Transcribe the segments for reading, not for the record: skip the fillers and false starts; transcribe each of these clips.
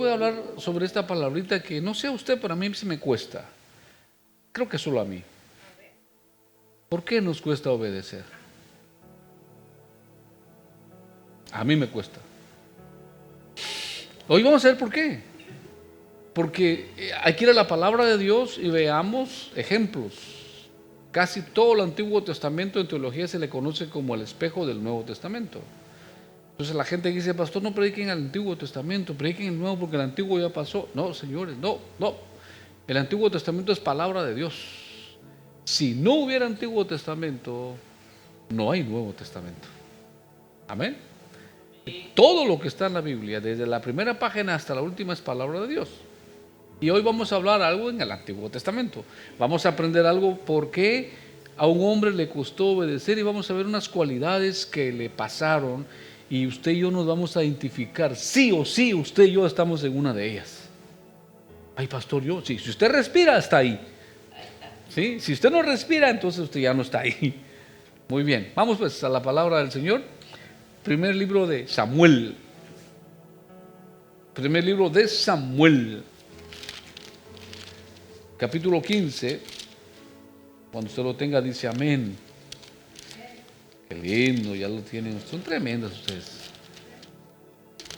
voy a hablar sobre esta palabrita que no sé a usted, pero a mí se me cuesta. Creo que solo a mí. ¿Por qué nos cuesta obedecer? A mí me cuesta. Hoy vamos a ver por qué. Porque hay que ir a la palabra de Dios y veamos ejemplos. Casi todo el Antiguo Testamento en teología se le conoce como el espejo del Nuevo Testamento. Entonces la gente dice, pastor, no prediquen el Antiguo Testamento, prediquen el Nuevo porque el Antiguo ya pasó. No, señores, no. El Antiguo Testamento es palabra de Dios. Si no hubiera Antiguo Testamento, no hay Nuevo Testamento. Amén. Todo lo que está en la Biblia, desde la primera página hasta la última, es palabra de Dios. Y hoy vamos a hablar algo en el Antiguo Testamento. Vamos a aprender algo por qué a un hombre le costó obedecer y vamos a ver unas cualidades que le pasaron y usted y yo nos vamos a identificar. Sí o sí, usted y yo estamos en una de ellas. Ay, pastor, yo, sí, si usted respira, está ahí. ¿Sí? Si usted no respira, entonces usted ya no está ahí. Muy bien, vamos pues a la palabra del Señor. Primer libro de Samuel. Primer libro de Samuel. Capítulo 15. Cuando usted lo tenga, dice amén. Qué lindo, ya lo tienen. Son tremendas ustedes.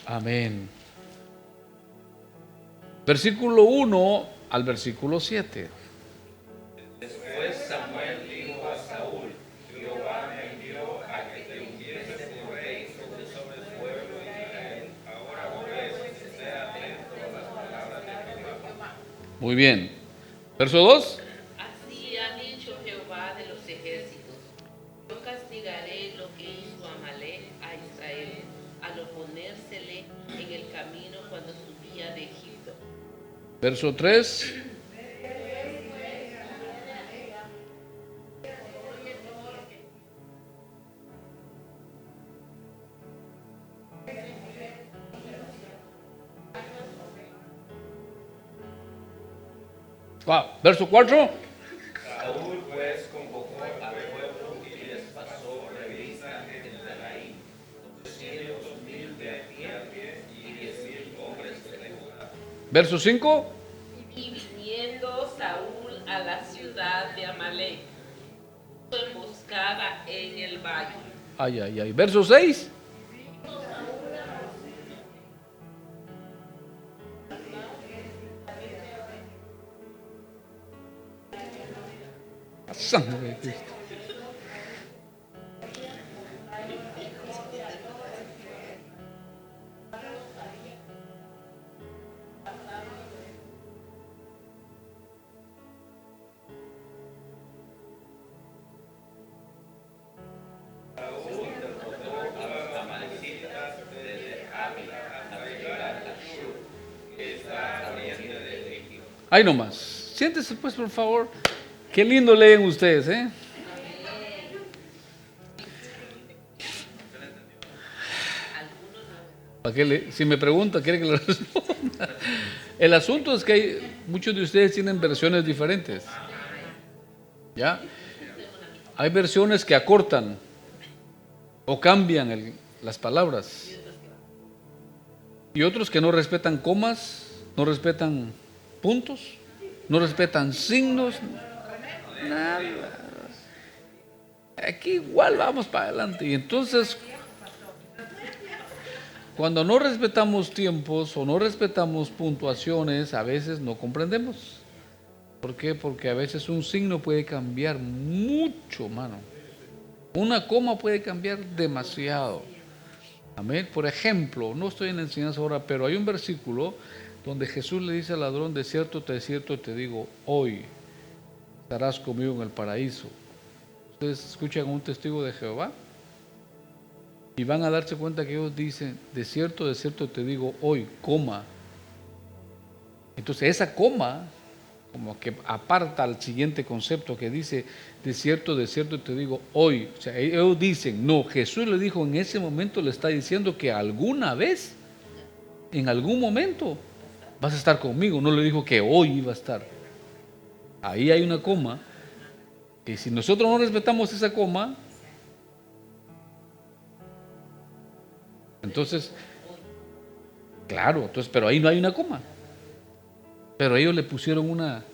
Amén. Versículo 1 al versículo 7. Después Samuel dijo a Saúl: Jehová me envió a que te ungiese por rey sobre el pueblo de Israel. Ahora pues, esté atento a las palabras de Jehová. Muy bien. Verso 2. Así ha dicho Jehová de los ejércitos: yo castigaré lo que hizo Amalek a Israel al oponérsele en el camino cuando subía de Egipto. Verso 3. Verso 4. Saúl pues convocó al pueblo y les pasó revista en Telaim, 200,000 de a pie y 10,000 hombres de Judá. Verso 5. Y viniendo Saúl a la ciudad de Amalek, puso emboscada en el valle. Ay, ay, ay. Verso 6. La sangre de Cristo. Saúl derrotó a los amalecitas desde Ávila hasta llegar a Ashur, que está al oriente de Egipto. Ahí nomás. Siéntese pues, por favor. Qué lindo leen ustedes, ¿eh? Si me pregunta, quiere que le responda. El asunto es que muchos de ustedes tienen versiones diferentes. ¿Ya? Hay versiones que acortan o cambian las palabras. Y otros que no respetan comas, no respetan puntos, no respetan signos, nada. Aquí igual vamos para adelante. Y entonces, cuando no respetamos tiempos o no respetamos puntuaciones, a veces no comprendemos. ¿Por qué? Porque a veces un signo puede cambiar mucho, mano. Una coma puede cambiar demasiado. Amén. Por ejemplo, no estoy en la enseñanza ahora, pero hay un versículo donde Jesús le dice al ladrón: de cierto te digo, hoy estarás conmigo en el paraíso. Ustedes escuchan a un testigo de Jehová y van a darse cuenta que ellos dicen: de cierto te digo, hoy, coma. Entonces esa coma como que aparta al siguiente concepto que dice: de cierto te digo hoy. O sea, ellos dicen, no, Jesús le dijo en ese momento, le está diciendo que alguna vez, en algún momento, vas a estar conmigo. No le dijo que hoy iba a estar. Ahí hay una coma, y si nosotros no respetamos esa coma, entonces Claro, entonces, pero ahí no hay una coma. Pero ellos le pusieron una.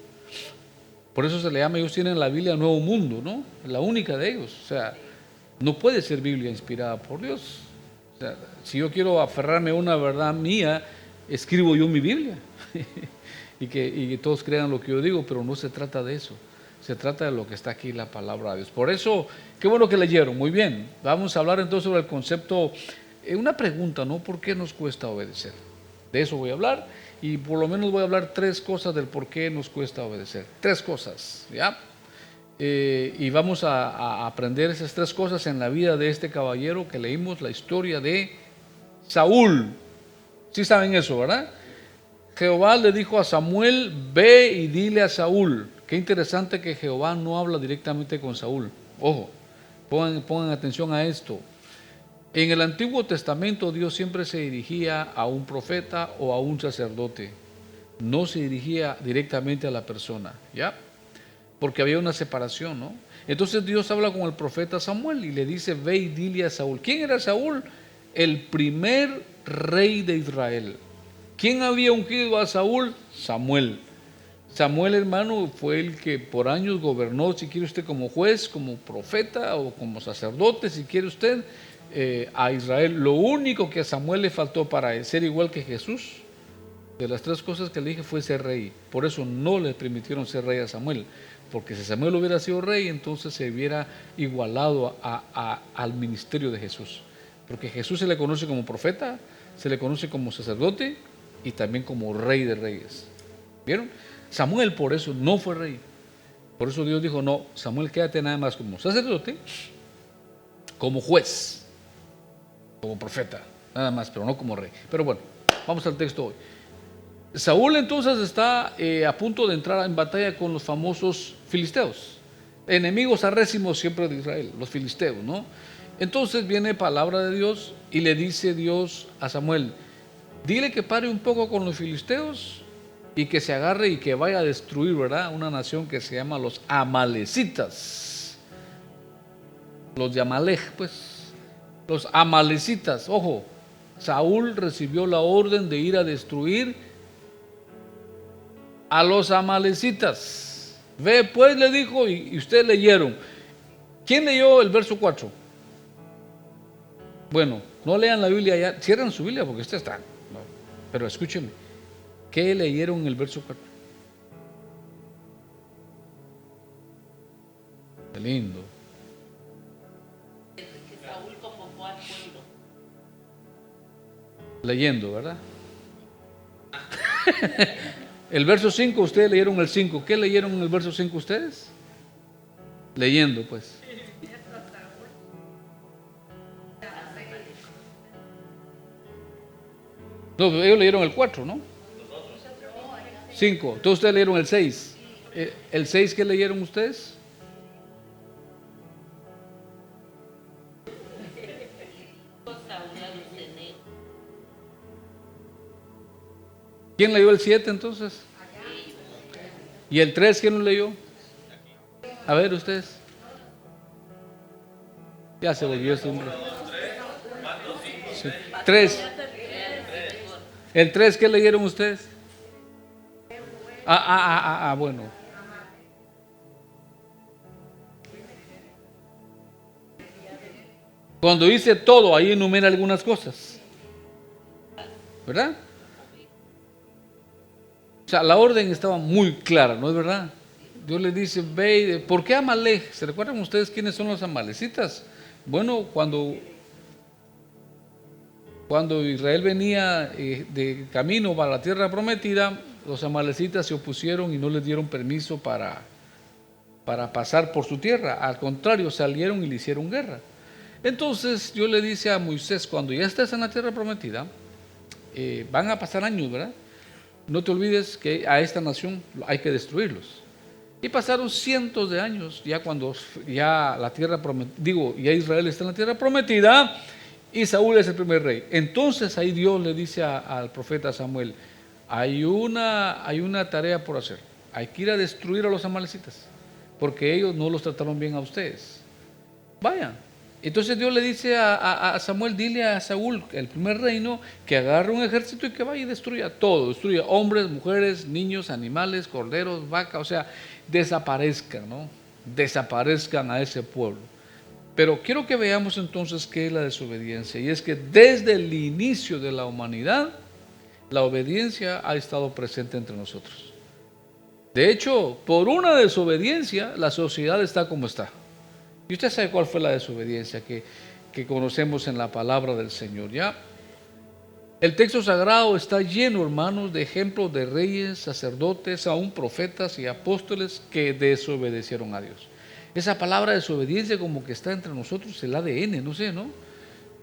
Por eso se le llama, ellos tienen la Biblia Nuevo Mundo, ¿no? La única de ellos. O sea, no puede ser Biblia inspirada por Dios. O sea, si yo quiero aferrarme a una verdad mía, escribo yo mi Biblia. y que todos crean lo que yo digo, pero no se trata de eso. Se trata de lo que está aquí, la palabra de Dios. Por eso, qué bueno que leyeron. Muy bien. Vamos a hablar entonces sobre el concepto. Una pregunta, ¿no? ¿Por qué nos cuesta obedecer? De eso voy a hablar. Y por lo menos voy a hablar 3 cosas del por qué nos cuesta obedecer. 3 cosas, ¿ya? Y vamos a aprender esas 3 cosas en la vida de este caballero que leímos, la historia de Saúl. Sí saben eso, ¿verdad? Jehová le dijo a Samuel, ve y dile a Saúl. Qué interesante que Jehová no habla directamente con Saúl. Ojo, pongan atención a esto. En el Antiguo Testamento Dios siempre se dirigía a un profeta o a un sacerdote. No se dirigía directamente a la persona, ¿ya? Porque había una separación, ¿no? Entonces Dios habla con el profeta Samuel y le dice, ve y dile a Saúl. ¿Quién era Saúl? El primer rey de Israel. ¿Quién había ungido a Saúl? Samuel. Samuel, hermano, fue el que por años gobernó, si quiere usted, como juez, como profeta o como sacerdote, si quiere usted, a Israel. Lo único que a Samuel le faltó para ser igual que Jesús, de las 3 cosas que le dije, fue ser rey. Por eso no le permitieron ser rey a Samuel, porque si Samuel hubiera sido rey, entonces se hubiera igualado al ministerio de Jesús. Porque Jesús se le conoce como profeta, se le conoce como sacerdote y también como rey de reyes. ¿Vieron? Samuel por eso no fue rey. Por eso Dios dijo, no, Samuel, quédate nada más como sacerdote, como juez, como profeta, nada más, pero no como rey. Pero bueno, vamos al texto hoy. Saúl entonces está a punto de entrar en batalla con los famosos filisteos, enemigos arrésimos siempre de Israel, los filisteos, ¿no? Entonces viene palabra de Dios y le dice Dios a Samuel, dile que pare un poco con los filisteos y que se agarre y que vaya a destruir, ¿verdad?, una nación que se llama los amalecitas. Los de Amalek, pues, los amalecitas. Ojo, Saúl recibió la orden de ir a destruir a los amalecitas. Ve, pues, le dijo, y ustedes leyeron. ¿Quién leyó el verso 4? Bueno, no lean la Biblia ya, cierran su Biblia porque usted está. No, pero escúchenme. ¿Qué leyeron en el verso 4? Qué lindo. Que Saúl convocó al pueblo. Leyendo, ¿verdad? El verso 5, ustedes leyeron el 5. ¿Qué leyeron en el verso 5 ustedes? Leyendo, pues. No, ellos leyeron el 4, ¿no? 5. Entonces ustedes leyeron el 6. ¿El 6 qué leyeron ustedes? ¿Quién leyó el 7 entonces? ¿Y el 3 quién lo leyó? A ver ustedes. Ya se volvió este hombre. Sí. 3. ¿El 3 qué leyeron ustedes? Bueno. Cuando dice todo, ahí enumera algunas cosas, ¿verdad? O sea, la orden estaba muy clara, ¿no es verdad? Dios le dice, ve, ¿por qué Amalek? ¿Se recuerdan ustedes quiénes son los amalecitas? Bueno, cuando Israel venía de camino para la tierra prometida, los amalecitas se opusieron y no les dieron permiso para pasar por su tierra. Al contrario, salieron y le hicieron guerra. Entonces Dios le dice a Moisés, cuando ya estés en la tierra prometida, van a pasar años, ¿verdad? No te olvides que a esta nación hay que destruirlos. Y pasaron cientos de años, ya cuando ya la tierra ya Israel está en la tierra prometida y Saúl es el primer rey. Entonces ahí Dios le dice al profeta Samuel, hay una tarea por hacer. Hay que ir a destruir a los amalecitas, porque ellos no los trataron bien a ustedes. Vayan. Entonces Dios le dice a Samuel, dile a Saúl, el primer reino, que agarre un ejército y que vaya y destruya todo, destruya hombres, mujeres, niños, animales, corderos, vacas, o sea, desaparezcan, ¿no? Desaparezcan a ese pueblo. Pero quiero que veamos entonces qué es la desobediencia, y es que desde el inicio de la humanidad, la obediencia ha estado presente entre nosotros. De hecho, por una desobediencia, la sociedad está como está. Y usted sabe cuál fue la desobediencia que conocemos en la palabra del Señor, ¿ya? El texto sagrado está lleno, hermanos, de ejemplos de reyes, sacerdotes, aún profetas y apóstoles que desobedecieron a Dios. Esa palabra desobediencia como que está entre nosotros, el ADN, no sé, ¿no?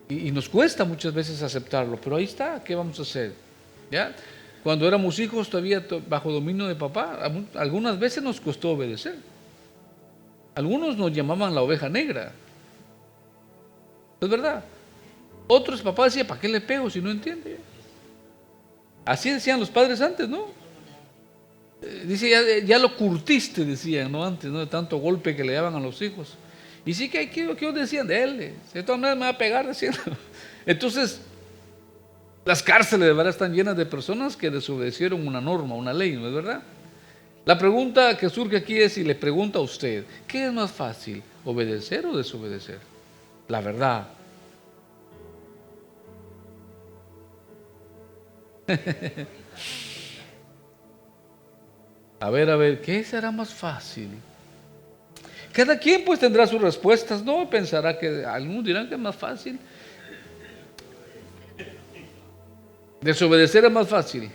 Y nos cuesta muchas veces aceptarlo, pero ahí está, ¿qué vamos a hacer? ¿Ya? Cuando éramos hijos todavía bajo dominio de papá, algunas veces nos costó obedecer. Algunos nos llamaban la oveja negra. Es verdad. Otros papás decían, ¿para qué le pego si no entiende? Así decían los padres antes, ¿no? Dice, ya lo curtiste, decían, ¿no? Antes, ¿no? De tanto golpe que le daban a los hijos. Y sí que ¿qué decían de él? De todas maneras me va a pegar, decían. Entonces, las cárceles de verdad están llenas de personas que desobedecieron una norma, una ley, ¿no es verdad? La pregunta que surge aquí es, y le pregunto a usted, ¿qué es más fácil, obedecer o desobedecer? La verdad. A ver, ¿qué será más fácil? Cada quien pues tendrá sus respuestas, ¿no? Pensará que algunos dirán que es más fácil. Desobedecer es más fácil.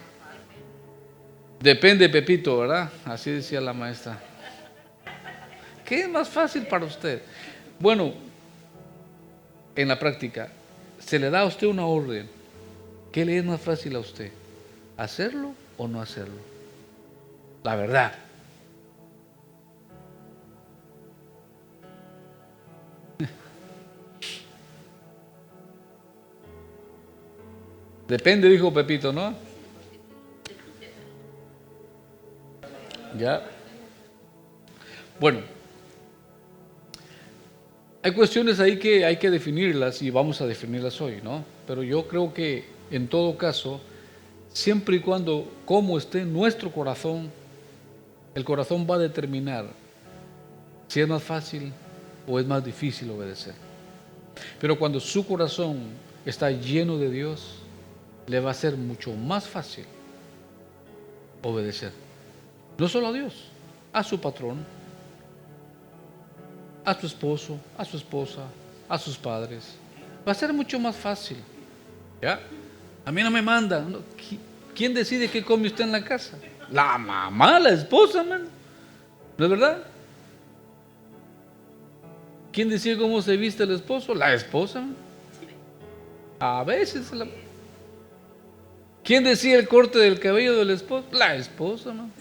Depende, Pepito, ¿verdad? Así decía la maestra. ¿Qué es más fácil para usted? Bueno, en la práctica, se le da a usted una orden. ¿Qué le es más fácil a usted? ¿Hacerlo o no hacerlo? La verdad. Depende, dijo Pepito, ¿no? Ya. Bueno, hay cuestiones ahí que hay que definirlas y vamos a definirlas hoy, ¿no? Pero yo creo que en todo caso, siempre y cuando como esté nuestro corazón, el corazón va a determinar si es más fácil o es más difícil obedecer. Pero cuando su corazón está lleno de Dios, le va a ser mucho más fácil obedecer. No solo a Dios, a su patrón, a su esposo, a su esposa, a sus padres. Va a ser mucho más fácil. ¿Ya? A mí no me mandan. ¿Quién decide qué come usted en la casa? La mamá, la esposa, man. ¿No es verdad? ¿Quién decide cómo se viste el esposo? La esposa, man. A veces ¿Quién decide el corte del cabello del esposo? La esposa, man.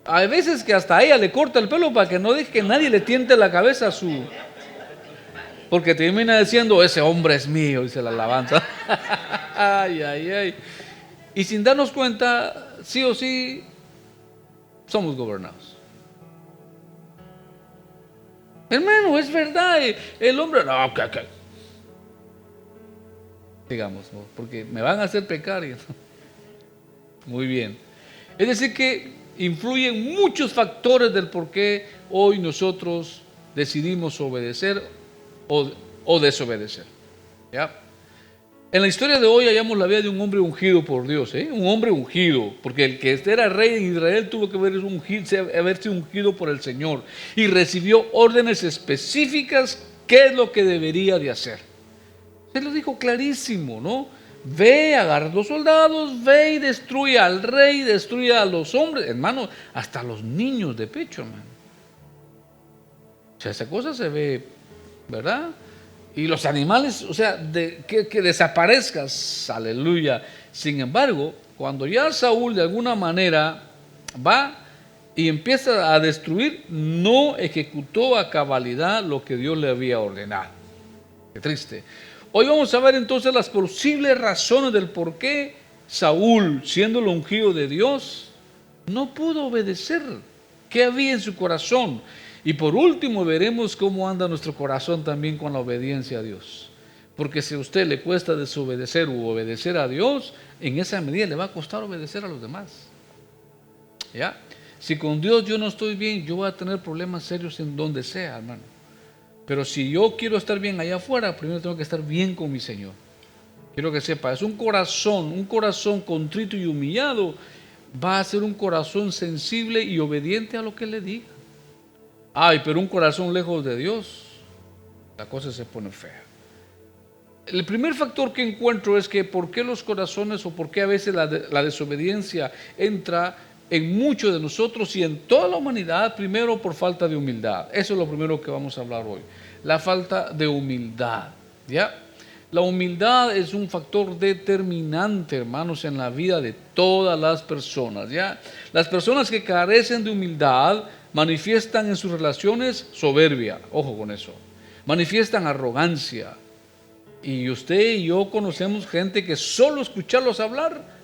Hay veces que hasta ella le corta el pelo para que no deje que nadie le tiente la cabeza a su... Porque termina diciendo, ese hombre es mío, dice la alabanza. Ay, ay, ay. Y sin darnos cuenta, sí o sí, somos gobernados. Hermano, es verdad, el hombre... No, ¿qué? Digamos, porque me van a hacer pecar. Muy bien. Es decir que influyen muchos factores del por qué hoy nosotros decidimos obedecer o desobedecer. ¿Ya? En la historia de hoy hallamos la vida de un hombre ungido por Dios, un hombre ungido, porque el que era rey de Israel tuvo que haberse ungido por el Señor y recibió órdenes específicas qué es lo que debería de hacer. Se lo dijo clarísimo, ¿no? Ve, agarra a los soldados, ve y destruye al rey, destruye a los hombres, hermano, hasta los niños de pecho, hermano. O sea, esa cosa se ve, ¿verdad? Y los animales, o sea, que desaparezcas, aleluya. Sin embargo, cuando ya Saúl de alguna manera va y empieza a destruir, no ejecutó a cabalidad lo que Dios le había ordenado. Qué triste. Hoy vamos a ver entonces las posibles razones del por qué Saúl, siendo el ungido de Dios, no pudo obedecer. ¿Qué había en su corazón? Y por último veremos cómo anda nuestro corazón también con la obediencia a Dios. Porque si a usted le cuesta desobedecer u obedecer a Dios, en esa medida le va a costar obedecer a los demás. ¿Ya? Si con Dios yo no estoy bien, yo voy a tener problemas serios en donde sea, hermano. Pero si yo quiero estar bien allá afuera, primero tengo que estar bien con mi Señor. Quiero que sepa, es un corazón contrito y humillado, va a ser un corazón sensible y obediente a lo que le diga. Ay, pero un corazón lejos de Dios, la cosa se pone fea. El primer factor que encuentro es que por qué los corazones o por qué a veces la desobediencia entra en muchos de nosotros y en toda la humanidad, primero por falta de humildad. Eso es lo primero que vamos a hablar hoy, la falta de humildad, ¿ya? La humildad es un factor determinante, hermanos, en la vida de todas las personas, ¿ya? Las personas que carecen de humildad manifiestan en sus relaciones soberbia, ojo con eso, manifiestan arrogancia. Y usted y yo conocemos gente que solo escucharlos hablar,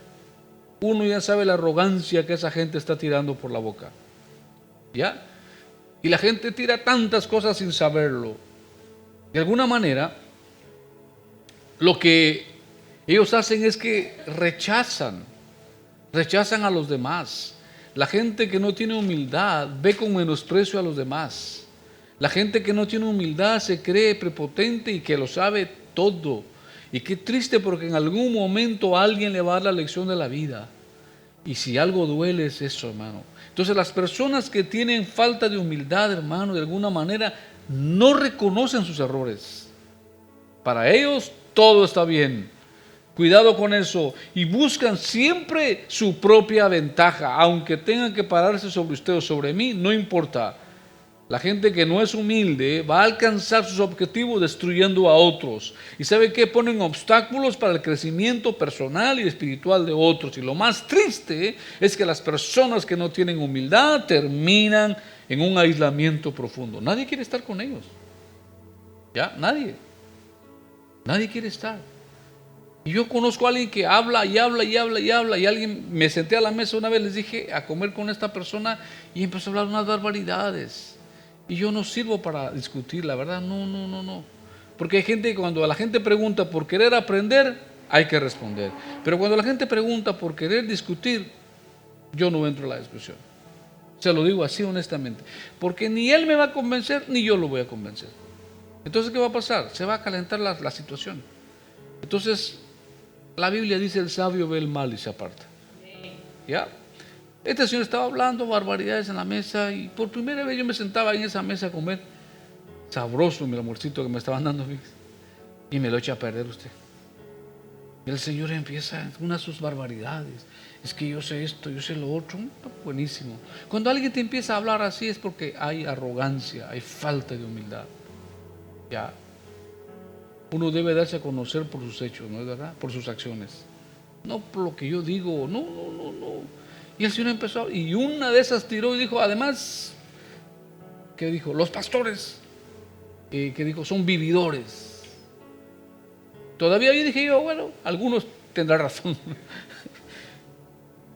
uno ya sabe la arrogancia que esa gente está tirando por la boca, ¿ya? Y la gente tira tantas cosas sin saberlo. De alguna manera, lo que ellos hacen es que rechazan a los demás. La gente que no tiene humildad ve con menosprecio a los demás. La gente que no tiene humildad se cree prepotente y que lo sabe todo. Y qué triste, porque en algún momento alguien le va a dar la lección de la vida. Y si algo duele es eso, hermano. Entonces las personas que tienen falta de humildad, hermano, de alguna manera no reconocen sus errores. Para ellos todo está bien. Cuidado con eso. Y buscan siempre su propia ventaja. Aunque tengan que pararse sobre usted o sobre mí, no importa. La gente que no es humilde va a alcanzar sus objetivos destruyendo a otros. ¿Y sabe qué? Ponen obstáculos para el crecimiento personal y espiritual de otros. Y lo más triste es que las personas que no tienen humildad terminan en un aislamiento profundo. Nadie quiere estar con ellos. ¿Ya? Nadie quiere estar. Y yo conozco a alguien que habla y habla y habla y habla. Y alguien, me senté a la mesa una vez, les dije a comer con esta persona y empezó a hablar unas barbaridades. Y yo no sirvo para discutir, la verdad, no. Porque hay gente que cuando la gente pregunta por querer aprender, hay que responder. Pero cuando la gente pregunta por querer discutir, yo no entro a la discusión. Se lo digo así honestamente. Porque ni él me va a convencer, ni yo lo voy a convencer. Entonces, ¿qué va a pasar? Se va a calentar la situación. Entonces, la Biblia dice, el sabio ve el mal y se aparta. ¿Ya? Este señor estaba hablando barbaridades en la mesa y por primera vez yo me sentaba en esa mesa a comer. Sabroso mi almuercito que me estaban dando y me lo echa a perder usted. Y el Señor empieza unas sus barbaridades. Es que yo sé esto, yo sé lo otro. Buenísimo. Cuando alguien te empieza a hablar así es porque hay arrogancia, hay falta de humildad. Ya. Uno debe darse a conocer por sus hechos, ¿no es verdad? Por sus acciones. No por lo que yo digo, no. Y el Señor empezó, y una de esas tiró y dijo, además, ¿qué dijo? Los pastores, que dijo, son vividores. Todavía yo dije bueno, algunos tendrán razón.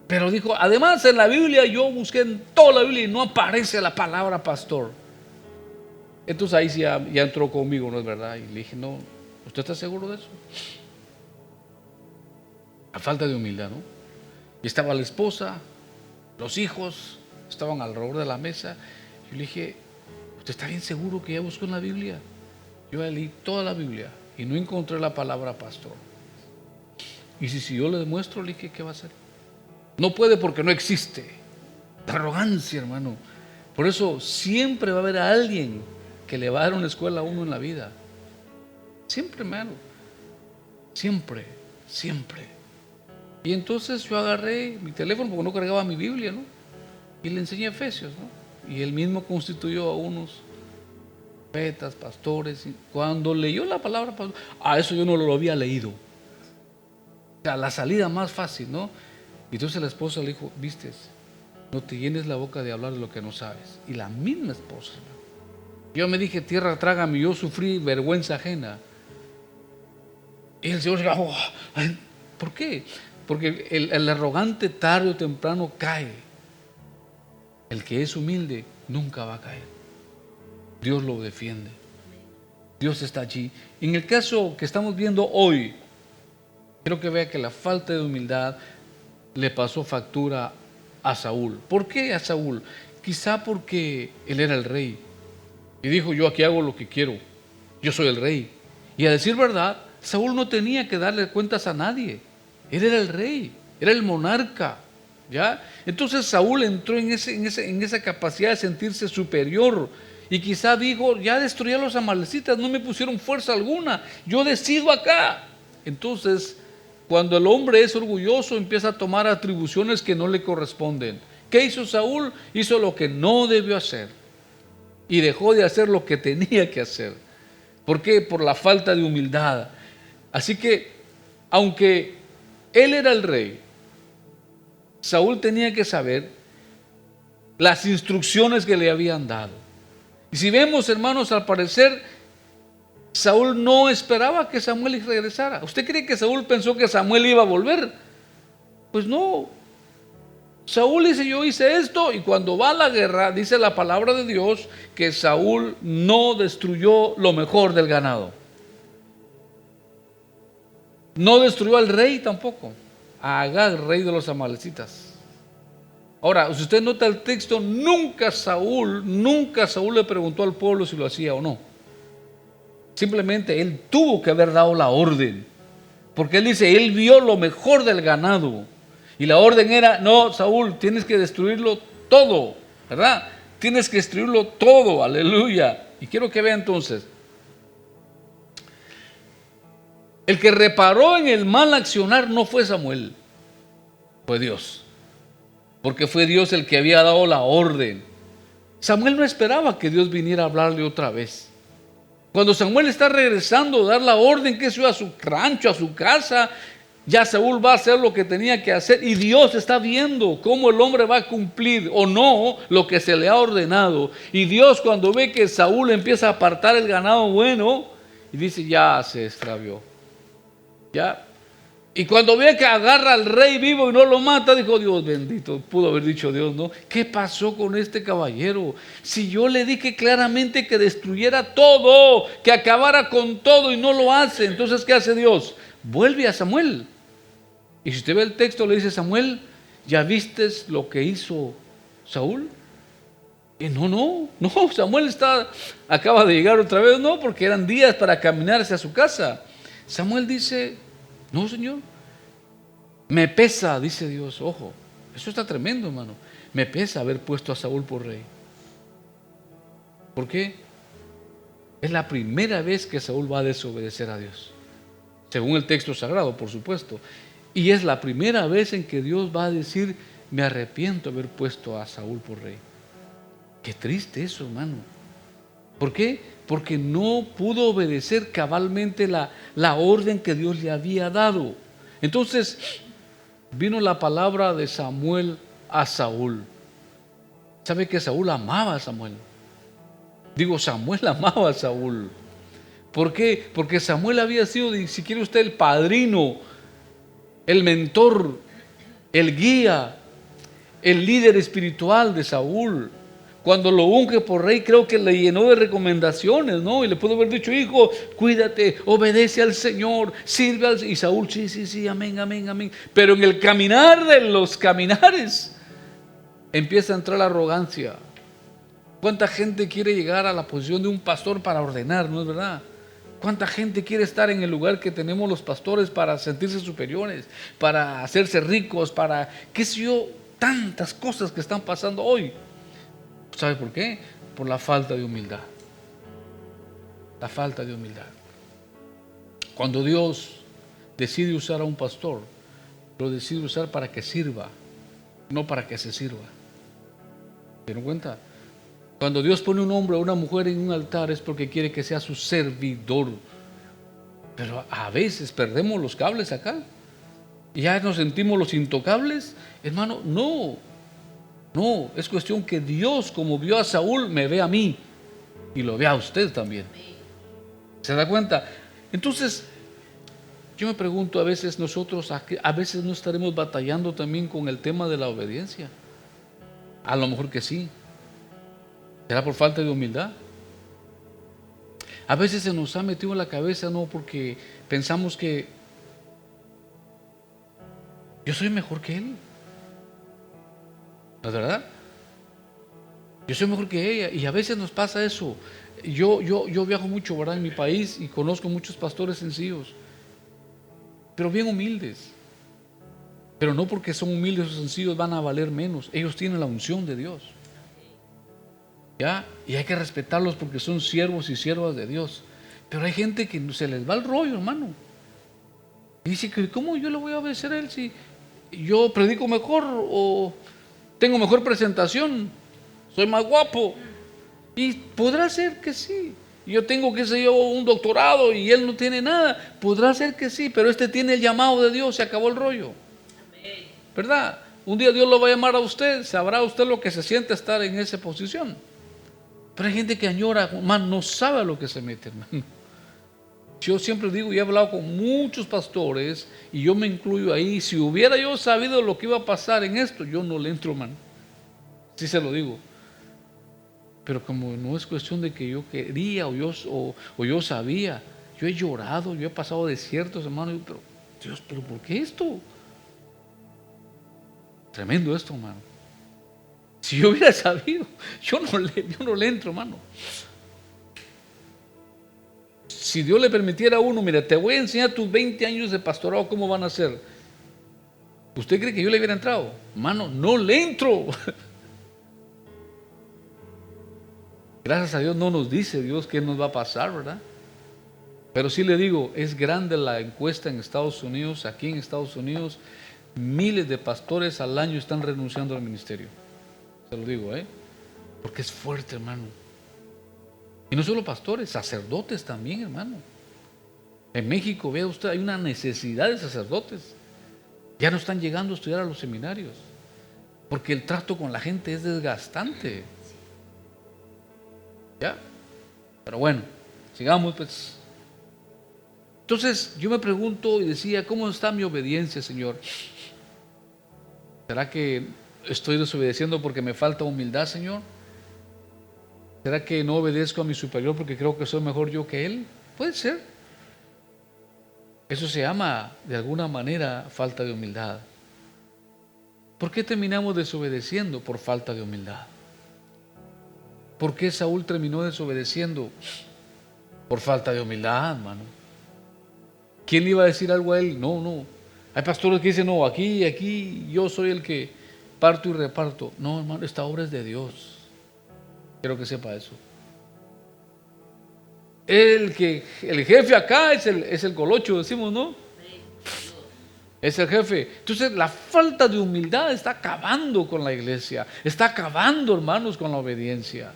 Pero dijo, además en la Biblia, yo busqué en toda la Biblia y no aparece la palabra pastor. Entonces ahí sí ya entró conmigo, ¿no es verdad? Y le dije, no, ¿usted está seguro de eso? A falta de humildad, ¿no? Y estaba la esposa, los hijos, estaban alrededor de la mesa. Yo le dije, ¿usted está bien seguro que ya buscó en la Biblia? Yo ya leí toda la Biblia y no encontré la palabra pastor. Y si yo le demuestro, le dije, ¿qué va a hacer? No puede porque no existe. La arrogancia, hermano. Por eso siempre va a haber a alguien que le va a dar una escuela a uno en la vida. Siempre, hermano. Siempre. Y entonces yo agarré mi teléfono porque no cargaba mi Biblia, ¿no? Y le enseñé Efesios, ¿no? Y él mismo constituyó a unos profetas, pastores. Y cuando leyó la palabra pastor, eso yo no lo había leído. O sea, la salida más fácil, ¿no? Y entonces la esposa le dijo, vistes, no te llenes la boca de hablar de lo que no sabes. Y la misma esposa, ¿no? Yo me dije, tierra trágame, yo sufrí vergüenza ajena. Y el Señor dijo, ¿por qué? Porque el arrogante tarde o temprano cae. El que es humilde nunca va a caer. Dios lo defiende. Dios está allí. En el caso que estamos viendo hoy, creo que vea que la falta de humildad le pasó factura a Saúl. ¿Por qué a Saúl? Quizá porque él era el rey y dijo: yo aquí hago lo que quiero, yo soy el rey. Y a decir verdad, Saúl no tenía que darle cuentas a nadie. Él era el rey, era el monarca, ¿ya? Entonces Saúl entró en esa capacidad de sentirse superior y quizá dijo: ya destruí a los amalecitas, no me pusieron fuerza alguna, yo decido acá. Entonces, cuando el hombre es orgulloso, empieza a tomar atribuciones que no le corresponden. ¿Qué hizo Saúl? Hizo lo que no debió hacer y dejó de hacer lo que tenía que hacer. ¿Por qué? Por la falta de humildad. Así que, aunque él era el rey, Saúl tenía que saber las instrucciones que le habían dado. Y si vemos, hermanos, al parecer Saúl no esperaba que Samuel regresara. ¿Usted cree que Saúl pensó que Samuel iba a volver? Pues no. Saúl dice: yo hice esto, y cuando va a la guerra, dice la palabra de Dios que Saúl no destruyó lo mejor del ganado. No destruyó al rey tampoco, a Agag, rey de los amalecitas. Ahora, si usted nota el texto, nunca Saúl le preguntó al pueblo si lo hacía o no. Simplemente él tuvo que haber dado la orden, porque él dice: él vio lo mejor del ganado. Y la orden era: no, Saúl, tienes que destruirlo todo, ¿verdad? Tienes que destruirlo todo, aleluya. Y quiero que vea entonces, el que reparó en el mal accionar no fue Samuel, fue Dios, porque fue Dios el que había dado la orden. Samuel no esperaba que Dios viniera a hablarle otra vez. Cuando Samuel está regresando a dar la orden, que se iba a su rancho, a su casa, ya Saúl va a hacer lo que tenía que hacer, y Dios está viendo cómo el hombre va a cumplir o no lo que se le ha ordenado. Y Dios, cuando ve que Saúl empieza a apartar el ganado bueno, y dice: ya se extravió, ya. Y cuando ve que agarra al rey vivo y no lo mata, dijo: Dios bendito. Pudo haber dicho Dios: no, ¿qué pasó con este caballero? Si yo le dije claramente que destruyera todo, que acabara con todo, y no lo hace. Entonces, ¿qué hace Dios? Vuelve a Samuel. Y si usted ve el texto, le dice: Samuel, ¿ya vistes lo que hizo Saúl? Y no, Samuel acaba de llegar otra vez, no, porque eran días para caminar hacia su casa. Samuel dice: no, Señor, me pesa, dice Dios. Ojo, eso está tremendo, hermano. Me pesa haber puesto a Saúl por rey. ¿Por qué? Es la primera vez que Saúl va a desobedecer a Dios, según el texto sagrado, por supuesto. Y es la primera vez en que Dios va a decir: me arrepiento de haber puesto a Saúl por rey. Qué triste eso, hermano. ¿Por qué? Porque no pudo obedecer cabalmente la orden que Dios le había dado. Entonces vino la palabra de Samuel a Saúl. ¿Sabe que Saúl amaba a Samuel? Samuel amaba a Saúl. ¿Por qué? Porque Samuel había sido, si quiere usted, el padrino, el mentor, el guía, el líder espiritual de Saúl. Cuando lo unge por rey, creo que le llenó de recomendaciones, ¿no? Y le pudo haber dicho: hijo, cuídate, obedece al Señor, sirve al Señor. Y Saúl: sí, amén. Pero en el caminar de los caminares empieza a entrar la arrogancia. ¿Cuánta gente quiere llegar a la posición de un pastor para ordenar, no es verdad? ¿Cuánta gente quiere estar en el lugar que tenemos los pastores para sentirse superiores, para hacerse ricos, para qué sé yo, tantas cosas que están pasando hoy? ¿Sabe por qué? Por la falta de humildad. La falta de humildad. Cuando Dios decide usar a un pastor, lo decide usar para que sirva, no para que se sirva. ¿Se dan cuenta? Cuando Dios pone un hombre o una mujer en un altar, es porque quiere que sea su servidor. Pero a veces perdemos los cables acá y ya nos sentimos los intocables. Hermano, no, es cuestión que Dios, como vio a Saúl, me ve a mí y lo vea a usted también. ¿Se da cuenta? Entonces, yo me pregunto, a veces nosotros, a veces no estaremos batallando también con el tema de la obediencia. A lo mejor que sí. ¿Será por falta de humildad? A veces se nos ha metido en la cabeza, no, porque pensamos que yo soy mejor que él. ¿No es verdad? Yo soy mejor que ella. Y a veces nos pasa eso. Yo viajo mucho, ¿verdad?, en mi país y conozco muchos pastores sencillos, pero bien humildes. Pero no porque son humildes o sencillos van a valer menos. Ellos tienen la unción de Dios. ¿Ya? Y hay que respetarlos porque son siervos y siervas de Dios. Pero hay gente que se les va el rollo, hermano. Y dice que ¿cómo yo le voy a obedecer a él si yo predico mejor o tengo mejor presentación? Soy más guapo. Y podrá ser que sí. Yo tengo, qué sé yo, un doctorado y él no tiene nada. Podrá ser que sí, pero este tiene el llamado de Dios, se acabó el rollo. ¿Verdad? Un día Dios lo va a llamar a usted, sabrá usted lo que se siente estar en esa posición. Pero hay gente que añora, hermano, no sabe a lo que se mete, hermano. Yo siempre digo, y he hablado con muchos pastores, y yo me incluyo ahí, si hubiera yo sabido lo que iba a pasar en esto, yo no le entro, hermano. Sí se lo digo. Pero como no es cuestión de que yo quería o yo sabía, yo he llorado, yo he pasado desiertos, hermano, pero Dios, ¿pero por qué esto? Tremendo esto, hermano. Si yo hubiera sabido, yo no le entro, hermano. Si Dios le permitiera a uno, mira, te voy a enseñar tus 20 años de pastorado, cómo van a ser. ¿Usted cree que yo le hubiera entrado? Hermano, no le entro. Gracias a Dios no nos dice Dios qué nos va a pasar, ¿verdad? Pero sí le digo, es grande la encuesta en Estados Unidos, aquí en Estados Unidos, miles de pastores al año están renunciando al ministerio. Se lo digo, porque es fuerte, hermano. Y no solo pastores, sacerdotes también, hermano. En México, vea usted, hay una necesidad de sacerdotes. Ya no están llegando a estudiar a los seminarios, porque el trato con la gente es desgastante. ¿Ya? Pero bueno, sigamos pues. Entonces yo me pregunto y decía, ¿cómo está mi obediencia, Señor? ¿Será que estoy desobedeciendo porque me falta humildad, Señor? ¿Será que no obedezco a mi superior porque creo que soy mejor yo que él? Puede ser. Eso se llama, de alguna manera, falta de humildad. ¿Por qué terminamos desobedeciendo? Por falta de humildad. ¿Por qué Saúl terminó desobedeciendo? Por falta de humildad, hermano. ¿Quién le iba a decir algo a él? No. Hay pastores que dicen, no, aquí yo soy el que parto y reparto. No, hermano, esta obra es de Dios. Quiero que sepa eso. El jefe acá es el colocho, decimos, ¿no? Es el jefe. Entonces la falta de humildad está acabando con la iglesia. Está acabando, hermanos, con la obediencia.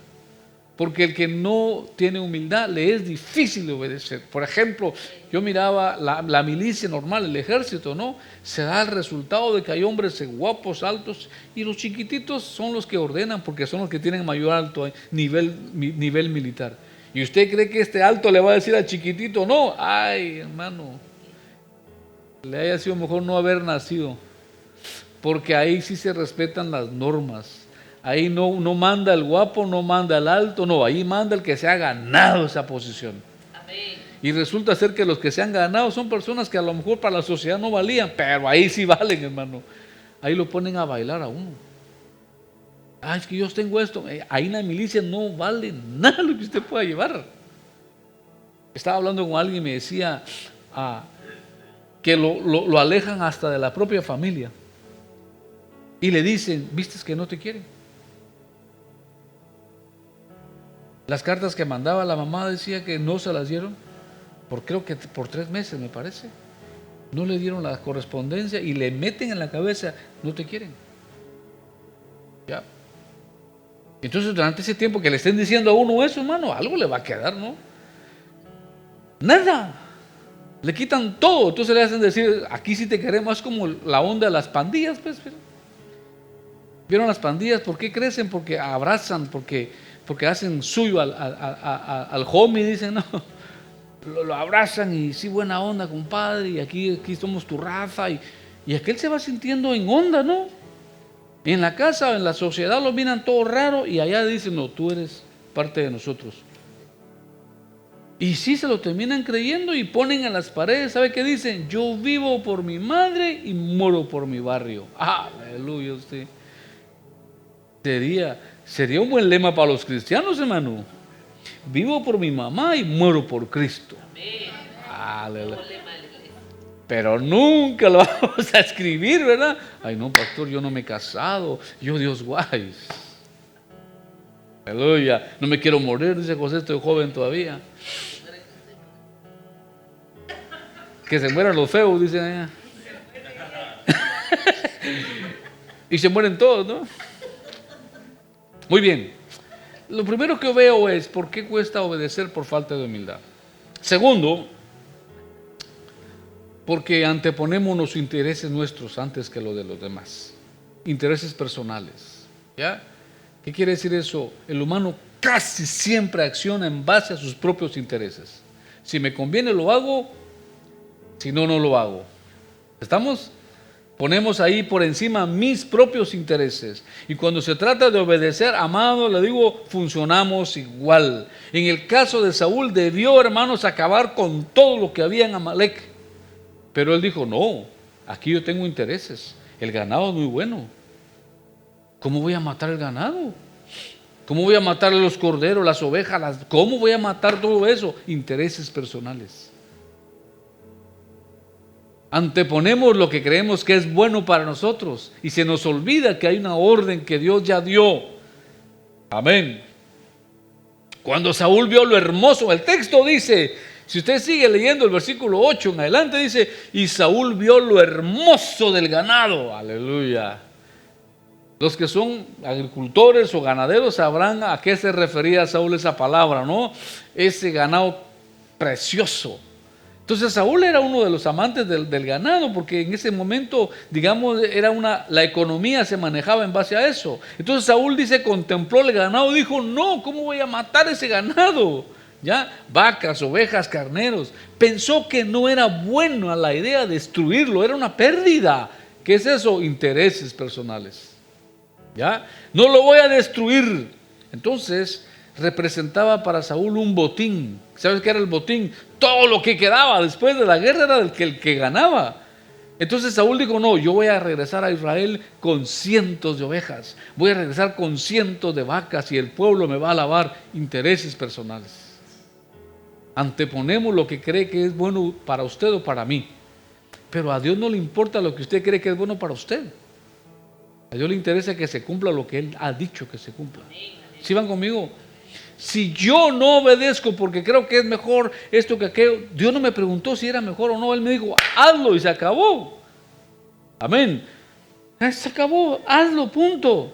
Porque el que no tiene humildad le es difícil de obedecer. Por ejemplo, yo miraba la milicia normal, el ejército, ¿no? Se da el resultado de que hay hombres guapos, altos, y los chiquititos son los que ordenan porque son los que tienen mayor alto nivel militar. ¿Y usted cree que este alto le va a decir al chiquitito? No, ay, hermano, le haya sido mejor no haber nacido, porque ahí sí se respetan las normas. Ahí no manda el guapo, no manda el alto, no, ahí manda el que se ha ganado esa posición. Amén. Y resulta ser que los que se han ganado son personas que a lo mejor para la sociedad no valían, pero ahí sí valen, hermano. Ahí lo ponen a bailar a uno. Ah, es que yo tengo esto. Ahí en la milicia no vale nada lo que usted pueda llevar. Estaba hablando con alguien y me decía que lo alejan hasta de la propia familia. Y le dicen, ¿vistes que no te quieren? Las cartas que mandaba la mamá decía que no se las dieron, creo que por 3 meses me parece. No le dieron la correspondencia y le meten en la cabeza, no te quieren. ¿Ya? Entonces durante ese tiempo que le estén diciendo a uno eso, hermano, algo le va a quedar, ¿no? Nada. Le quitan todo. Entonces le hacen decir, aquí sí te queremos. Es como la onda de las pandillas, pues. ¿Vieron las pandillas? ¿Por qué crecen? Porque abrazan, porque hacen suyo al homie, dicen, no, lo abrazan y sí, buena onda, compadre, y aquí somos tu raza, y aquel se va sintiendo en onda, ¿no? En la casa o en la sociedad lo miran todo raro y allá dicen, no, tú eres parte de nosotros. Y sí se lo terminan creyendo y ponen en las paredes, ¿sabe qué dicen? Yo vivo por mi madre y muero por mi barrio. Aleluya usted. Sería un buen lema para los cristianos, hermano. Vivo por mi mamá y muero por Cristo. Aleluya. Pero nunca lo vamos a escribir, ¿verdad? Ay, no, pastor, yo no me he casado. Yo, Dios guay. Aleluya. No me quiero morir, dice José, estoy joven todavía. Que se mueran los feos, dice allá. Y se mueren todos, ¿no? Muy bien. Lo primero que veo es ¿por qué cuesta obedecer por falta de humildad? Segundo, porque anteponemos los intereses nuestros antes que los de los demás. Intereses personales. ¿Ya? ¿Qué quiere decir eso? El humano casi siempre acciona en base a sus propios intereses. Si me conviene lo hago, si no, no lo hago. ¿Estamos? Ponemos ahí por encima mis propios intereses. Y cuando se trata de obedecer, amado, le digo, funcionamos igual. En el caso de Saúl, debió, hermanos, acabar con todo lo que había en Amalek. Pero él dijo, no, aquí yo tengo intereses. El ganado es muy bueno. ¿Cómo voy a matar el ganado? ¿Cómo voy a matar los corderos, las ovejas? ¿Cómo voy a matar todo eso? Intereses personales. Anteponemos lo que creemos que es bueno para nosotros y se nos olvida que hay una orden que Dios ya dio. Amén. Cuando Saúl vio lo hermoso, el texto dice, si usted sigue leyendo el versículo 8 en adelante, dice, y Saúl vio lo hermoso del ganado. Aleluya. Los que son agricultores o ganaderos sabrán a qué se refería Saúl esa palabra, ¿no? Ese ganado precioso. Entonces Saúl era uno de los amantes del ganado, porque en ese momento, digamos, la economía se manejaba en base a eso. Entonces Saúl dice, contempló el ganado, dijo, no, ¿cómo voy a matar ese ganado? ¿Ya? Vacas, ovejas, carneros. Pensó que no era buena la idea de destruirlo, era una pérdida. ¿Qué es eso? Intereses personales. ¿Ya? No lo voy a destruir. Entonces representaba para Saúl un botín. ¿Sabes qué era el botín? Todo lo que quedaba después de la guerra era el que ganaba. Entonces Saúl dijo, no, yo voy a regresar a Israel con cientos de ovejas, voy a regresar con cientos de vacas y el pueblo me va a alabar. Intereses personales. Anteponemos lo que cree que es bueno para usted o para mí, pero a Dios no le importa lo que usted cree que es bueno para usted. A Dios le interesa que se cumpla lo que Él ha dicho que se cumpla. ¿Sí van conmigo? Si yo no obedezco porque creo que es mejor esto que aquello, Dios no me preguntó si era mejor o no, Él me dijo, hazlo y se acabó. Amén. Se acabó, hazlo, punto.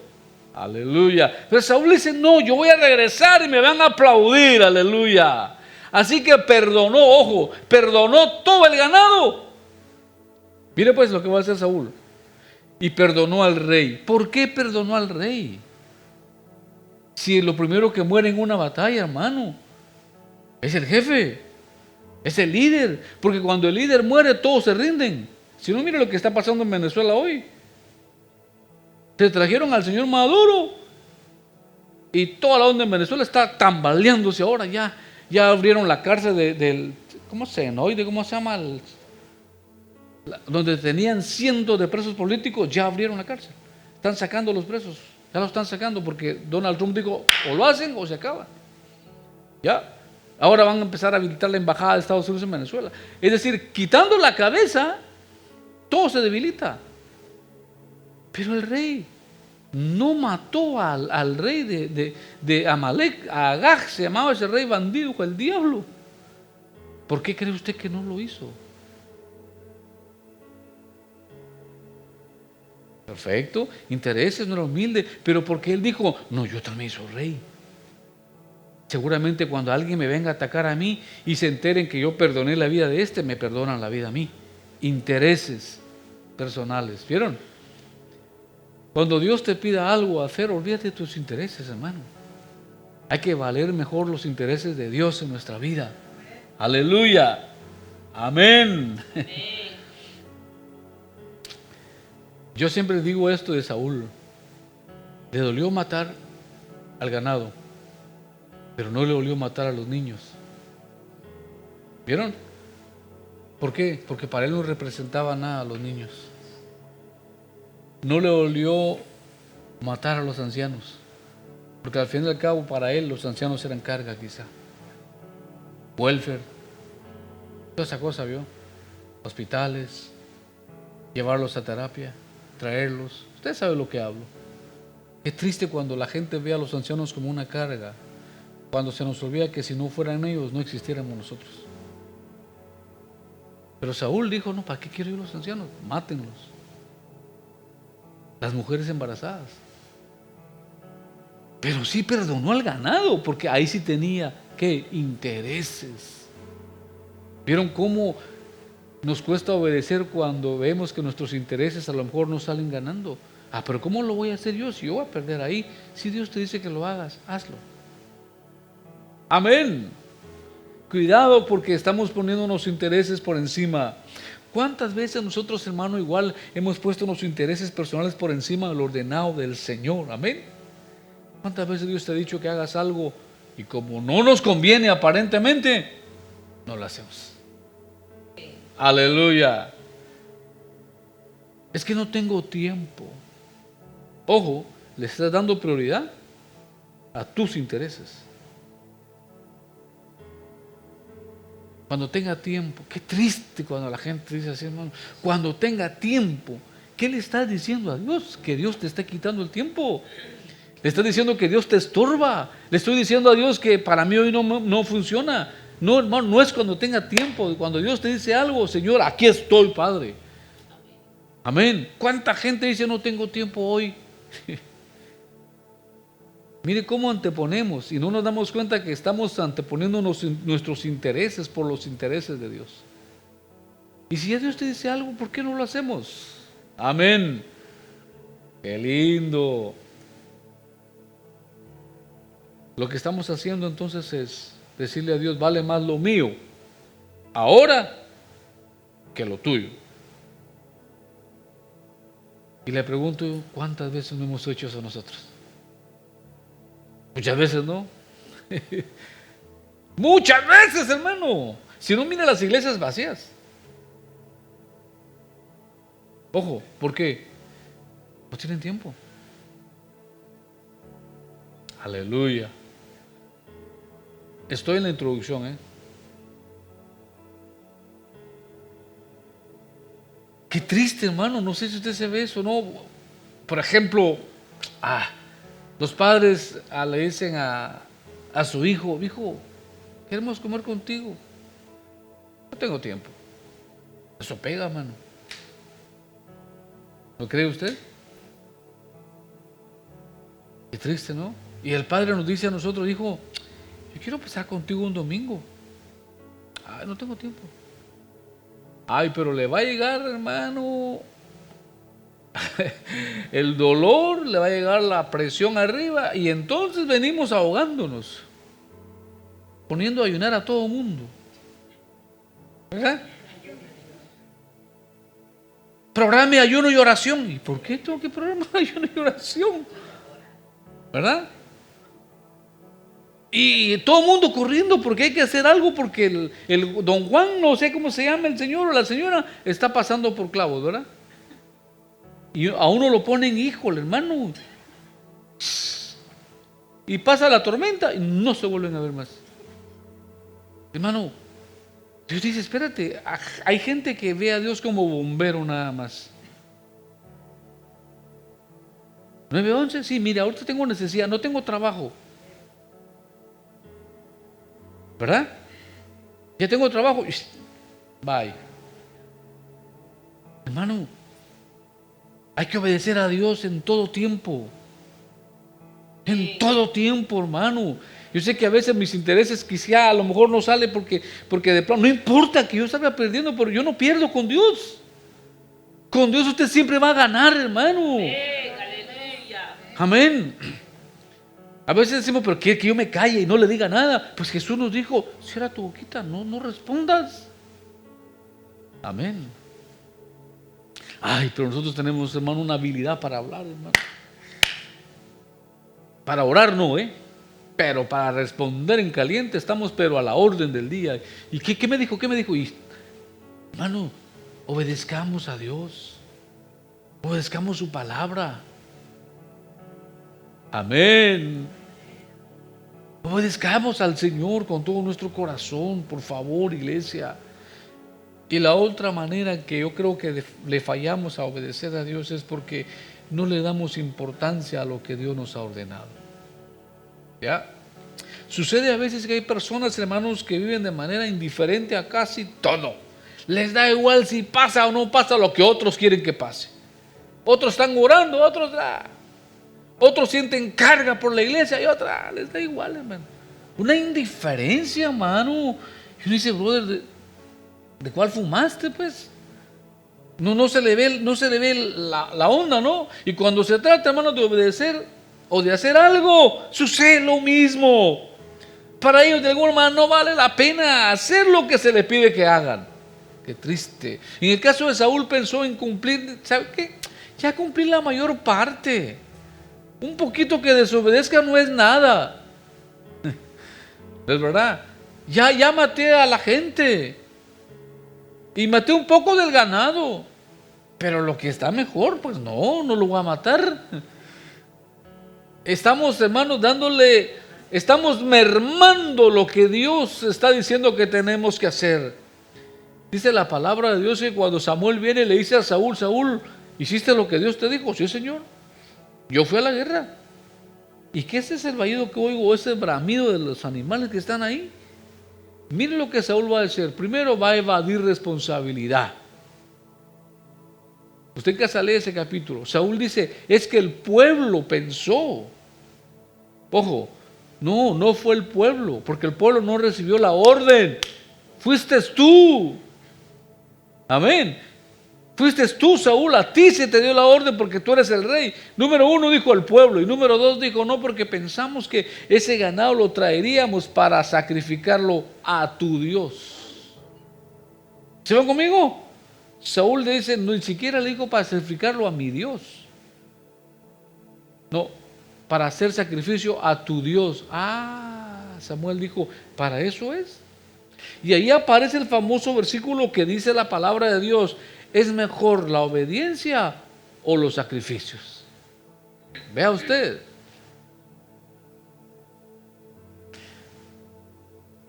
Aleluya. Pero Saúl dice, no, yo voy a regresar y me van a aplaudir, aleluya. Así que perdonó, ojo, perdonó todo el ganado. Mire pues lo que va a hacer Saúl. Y perdonó al rey. ¿Por qué perdonó al rey? Si lo primero que muere en una batalla, hermano, es el jefe, es el líder. Porque cuando el líder muere, todos se rinden. Si no, mire lo que está pasando en Venezuela hoy. Se trajeron al señor Maduro y toda la onda en Venezuela está tambaleándose ahora. Ya abrieron la cárcel del ¿cómo se llama? Donde tenían cientos de presos políticos, ya abrieron la cárcel. Están sacando los presos. Ya lo están sacando porque Donald Trump dijo, o lo hacen o se acaba. Ya. Ahora van a empezar a habilitar la embajada de Estados Unidos en Venezuela. Es decir, quitando la cabeza, todo se debilita. Pero el rey no mató al rey de Amalek, a Agag, se llamaba ese rey bandido, el diablo. ¿Por qué cree usted que no lo hizo? Perfecto, intereses, no era humilde, pero porque él dijo, no, yo también soy rey. Seguramente cuando alguien me venga a atacar a mí y se enteren que yo perdoné la vida de me perdonan la vida a mí. Intereses personales, ¿vieron? Cuando Dios te pida algo a hacer, olvídate de tus intereses, hermano. Hay que valer mejor los intereses de Dios en nuestra vida. Aleluya. Amén. Yo siempre digo esto de Saúl. Le dolió matar al ganado, pero no le dolió matar a los niños. ¿Vieron? ¿Por qué? Porque para él no representaba nada a los niños. No le dolió matar a los ancianos, porque al fin y al cabo para él los ancianos eran carga quizá. Welfare, toda esa cosa, ¿vio? Hospitales, llevarlos a terapia, traerlos. Usted sabe lo que hablo. Qué triste cuando la gente ve a los ancianos como una carga, cuando se nos olvida que si no fueran ellos no existiéramos nosotros. Pero Saúl dijo, no, ¿para qué quiero yo a los ancianos? Mátenlos. Las mujeres embarazadas. Pero sí perdonó al ganado, porque ahí sí tenía, ¿qué? Intereses. ¿Vieron cómo nos cuesta obedecer cuando vemos que nuestros intereses a lo mejor no salen ganando? Ah, pero ¿cómo lo voy a hacer yo si yo voy a perder ahí? Si Dios te dice que lo hagas, hazlo. Amén. Cuidado porque estamos poniendo nuestros intereses por encima. ¿Cuántas veces nosotros, hermano, igual hemos puesto nuestros intereses personales por encima del ordenado del Señor? Amén. ¿Cuántas veces Dios te ha dicho que hagas algo y como no nos conviene aparentemente, no lo hacemos? Aleluya. Es que no tengo tiempo. Ojo, le estás dando prioridad a tus intereses. Cuando tenga tiempo, qué triste cuando la gente dice así, hermano, cuando tenga tiempo, ¿qué le estás diciendo a Dios? Que Dios te está quitando el tiempo. Le estás diciendo que Dios te estorba. Le estoy diciendo a Dios que para mí hoy no funciona. No, hermano, no es cuando tenga tiempo. Cuando Dios te dice algo, Señor, aquí estoy, Padre. Amén. ¿Cuánta gente dice no tengo tiempo hoy? Mire cómo anteponemos y no nos damos cuenta que estamos anteponiendo nuestros intereses por los intereses de Dios. Y si ya Dios te dice algo, ¿por qué no lo hacemos? Amén. Qué lindo. Lo que estamos haciendo entonces es decirle a Dios, vale más lo mío ahora que lo tuyo. Y le pregunto, ¿cuántas veces no hemos hecho eso nosotros? Muchas veces, ¿no? Muchas veces, hermano. Si no, mira las iglesias vacías. Ojo, ¿por qué? No tienen tiempo. Aleluya. Estoy en la introducción, ¿eh? Qué triste, hermano. No sé si usted se ve eso, ¿no? Por ejemplo, los padres le dicen a su hijo, queremos comer contigo. No tengo tiempo. Eso pega, hermano. ¿No cree usted? Qué triste, ¿no? Y el padre nos dice a nosotros, hijo, yo quiero pasar contigo un domingo. Ay, no tengo tiempo. Ay, pero le va a llegar, hermano, el dolor, le va a llegar la presión arriba y entonces venimos ahogándonos, poniendo a ayunar a todo mundo. ¿Verdad? Programe ayuno y oración. ¿Y por qué tengo que programar ayuno y oración? ¿Verdad? Y todo el mundo corriendo porque hay que hacer algo porque el don Juan, no sé cómo se llama el señor o la señora, está pasando por clavos, ¿verdad? Y a uno lo ponen, híjole, hermano. Y pasa la tormenta y no se vuelven a ver más. Hermano, Dios dice, espérate, hay gente que ve a Dios como bombero nada más. 9:11, sí, mira, ahorita tengo necesidad, no tengo trabajo. ¿Verdad? Ya tengo trabajo. Bye. Hermano, hay que obedecer a Dios en todo tiempo. En todo tiempo, hermano. Yo sé que a veces mis intereses quizá a lo mejor no sale porque de plano, no importa que yo salga perdiendo, pero yo no pierdo con Dios. Con Dios usted siempre va a ganar, hermano. Amén. A veces decimos, pero que yo me calle y no le diga nada. Pues Jesús nos dijo, cierra tu boquita, no respondas. Amén. Ay, pero nosotros tenemos, hermano, una habilidad para hablar, hermano. Para orar no, pero para responder en caliente estamos, pero a la orden del día. ¿Y qué me dijo? ¿Qué me dijo? Y, hermano, obedezcamos a Dios, obedezcamos su palabra. Amén. Obedezcamos al Señor con todo nuestro corazón, por favor, iglesia. Y la otra manera que yo creo que le fallamos a obedecer a Dios es porque no le damos importancia a lo que Dios nos ha ordenado. ¿Ya? Sucede a veces que hay personas, hermanos, que viven de manera indiferente a casi todo. Les da igual si pasa o no pasa lo que otros quieren que pase. Otros están orando, otros sienten carga por la iglesia y otros les da igual, hermano. Una indiferencia, hermano. Y uno dice, brother, ¿de cuál fumaste, pues? No se le ve la onda, ¿no? Y cuando se trata, hermano, de obedecer o de hacer algo, sucede lo mismo. Para ellos, de alguna manera, no vale la pena hacer lo que se les pide que hagan. Qué triste. En el caso de Saúl pensó en cumplir, ¿sabe qué? Ya cumplí la mayor parte. Un poquito que desobedezca no es nada. Es verdad. Ya maté a la gente. Y maté un poco del ganado. Pero lo que está mejor, pues no lo voy a matar. Estamos, hermanos, estamos mermando lo que Dios está diciendo que tenemos que hacer. Dice la palabra de Dios que cuando Samuel viene le dice a Saúl, Saúl, ¿hiciste lo que Dios te dijo? Sí, Señor. Yo fui a la guerra. ¿Y qué es ese silbido que oigo, ese bramido de los animales que están ahí? Miren lo que Saúl va a hacer. Primero va a evadir responsabilidad. Usted que lee ese capítulo, Saúl dice, es que el pueblo pensó. Ojo, no fue el pueblo, porque el pueblo no recibió la orden. Fuiste tú. Amén. Fuiste tú, Saúl, a ti se te dio la orden porque tú eres el rey. Número 1 dijo el pueblo y número 2 dijo no porque pensamos que ese ganado lo traeríamos para sacrificarlo a tu Dios. ¿Se van conmigo? Saúl le dice, no, ni siquiera le dijo para sacrificarlo a mi Dios. No, para hacer sacrificio a tu Dios. Samuel dijo, ¿para eso es? Y ahí aparece el famoso versículo que dice la palabra de Dios, ¿es mejor la obediencia o los sacrificios? Vea usted.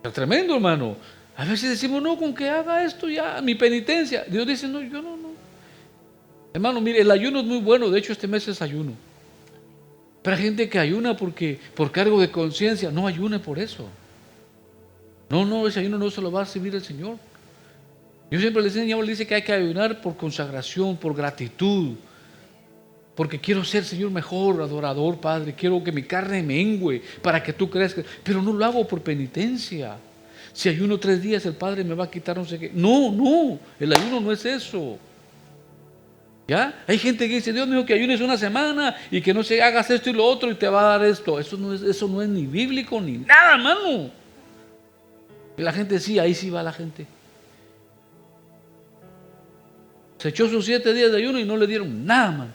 Es tremendo, hermano. A veces decimos, no, con que haga esto ya, mi penitencia. Dios dice, no, yo no. Hermano, mire, el ayuno es muy bueno. De hecho, este mes es ayuno. Pero hay gente que ayuna por cargo de conciencia. No ayune por eso. No, ese ayuno no se lo va a recibir el Señor. Yo siempre les enseño, le dice que hay que ayunar por consagración, por gratitud. Porque quiero ser, Señor, mejor adorador, Padre. Quiero que mi carne mengüe para que tú crezcas. Pero no lo hago por penitencia. Si ayuno 3 días, el Padre me va a quitar no sé qué. No, el ayuno no es eso. ¿Ya? Hay gente que dice, Dios me dijo que ayunes una semana y que no se hagas esto y lo otro y te va a dar esto. Eso no es ni bíblico ni nada, hermano. Y la gente sí, ahí sí va la gente. Se echó sus 7 días de ayuno y no le dieron nada, man.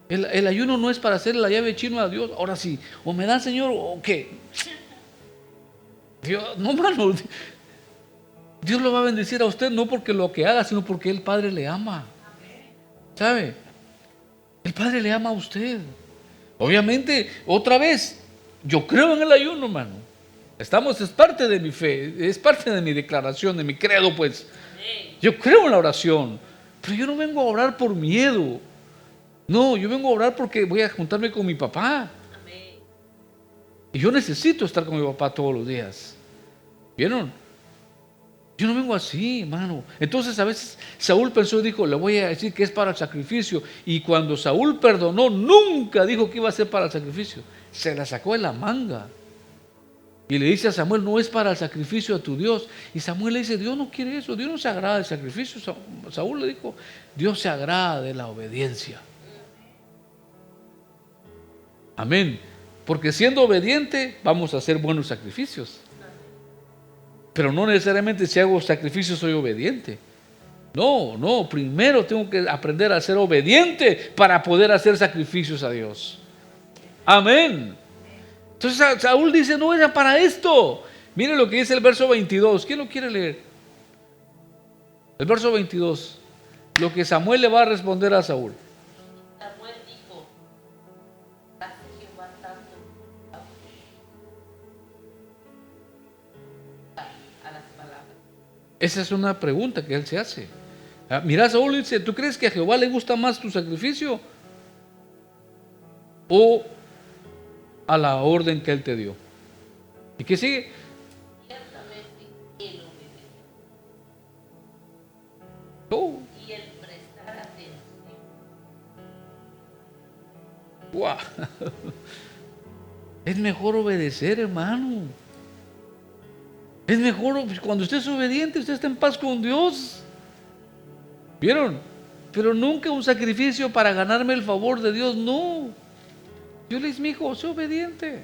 El ayuno no es para hacer la llave chino a Dios. Ahora sí, o me da, Señor, o qué. Dios, no, mano. Dios lo va a bendecir a usted no porque lo que haga, sino porque el Padre le ama. ¿Sabe? El Padre le ama a usted. Obviamente, otra vez, yo creo en el ayuno, hermano. Es parte de mi fe, es parte de mi declaración, de mi credo, pues. Yo creo en la oración, pero yo no vengo a orar por miedo. No, yo vengo a orar porque voy a juntarme con mi papá. Y yo necesito estar con mi papá todos los días. ¿Vieron? Yo no vengo así, hermano. Entonces a veces Saúl pensó y dijo, le voy a decir que es para el sacrificio. Y cuando Saúl perdonó, nunca dijo que iba a ser para el sacrificio. Se la sacó de la manga. Y le dice a Samuel, no es para el sacrificio a tu Dios. Y Samuel le dice, Dios no quiere eso, Dios no se agrada del sacrificio. Saúl le dijo, Dios se agrada de la obediencia. Amén. Porque siendo obediente vamos a hacer buenos sacrificios. Pero no necesariamente si hago sacrificios soy obediente. No, primero tengo que aprender a ser obediente para poder hacer sacrificios a Dios. Amén. Entonces Saúl dice, no era para esto. Mire lo que dice el verso 22. ¿Quién lo quiere leer? El verso 22. Lo que Samuel le va a responder a Saúl. Samuel dijo, ¿hace Jehová tanto a las palabras? Esa es una pregunta que él se hace. Mira, Saúl dice, ¿tú crees que a Jehová le gusta más tu sacrificio o a la orden que él te dio? ¿Y qué sigue? Ciertamente él obedece. Oh, Y el prestar atención. wow. Es mejor obedecer, hermano. Es mejor, cuando usted es obediente, usted está en paz con Dios. ¿Vieron? Pero nunca un sacrificio para ganarme el favor de Dios, no. Yo les dije, mi hijo, sé obediente.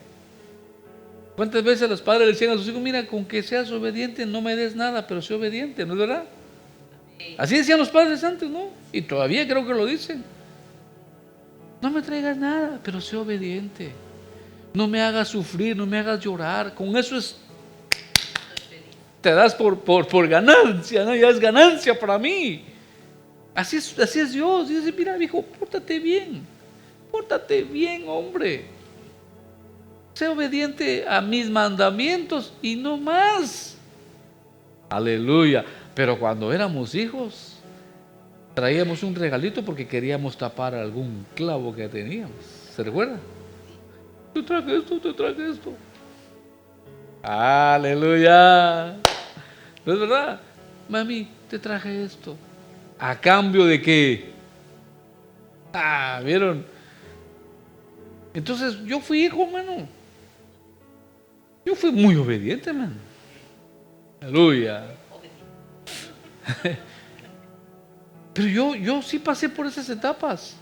¿Cuántas veces los padres le decían a sus hijos, mira, con que seas obediente no me des nada, pero sé obediente, ¿no es verdad? Así decían los padres antes, ¿no? Y todavía creo que lo dicen. No me traigas nada, pero sé obediente. No me hagas sufrir, no me hagas llorar. Con eso te das por ganancia, ¿no? Ya es ganancia para mí. Así es Dios. Dice, mira, hijo, pórtate bien, hombre. Sé obediente a mis mandamientos y no más. Aleluya. Pero cuando éramos hijos, traíamos un regalito porque queríamos tapar algún clavo que teníamos. ¿Se recuerda? Te traje esto. Aleluya. ¿No es verdad? Mami, te traje esto. ¿A cambio de qué? ¿Vieron? Entonces yo fui hijo, hermano. Yo fui muy obediente, hermano. Aleluya. Pero yo sí pasé por esas etapas.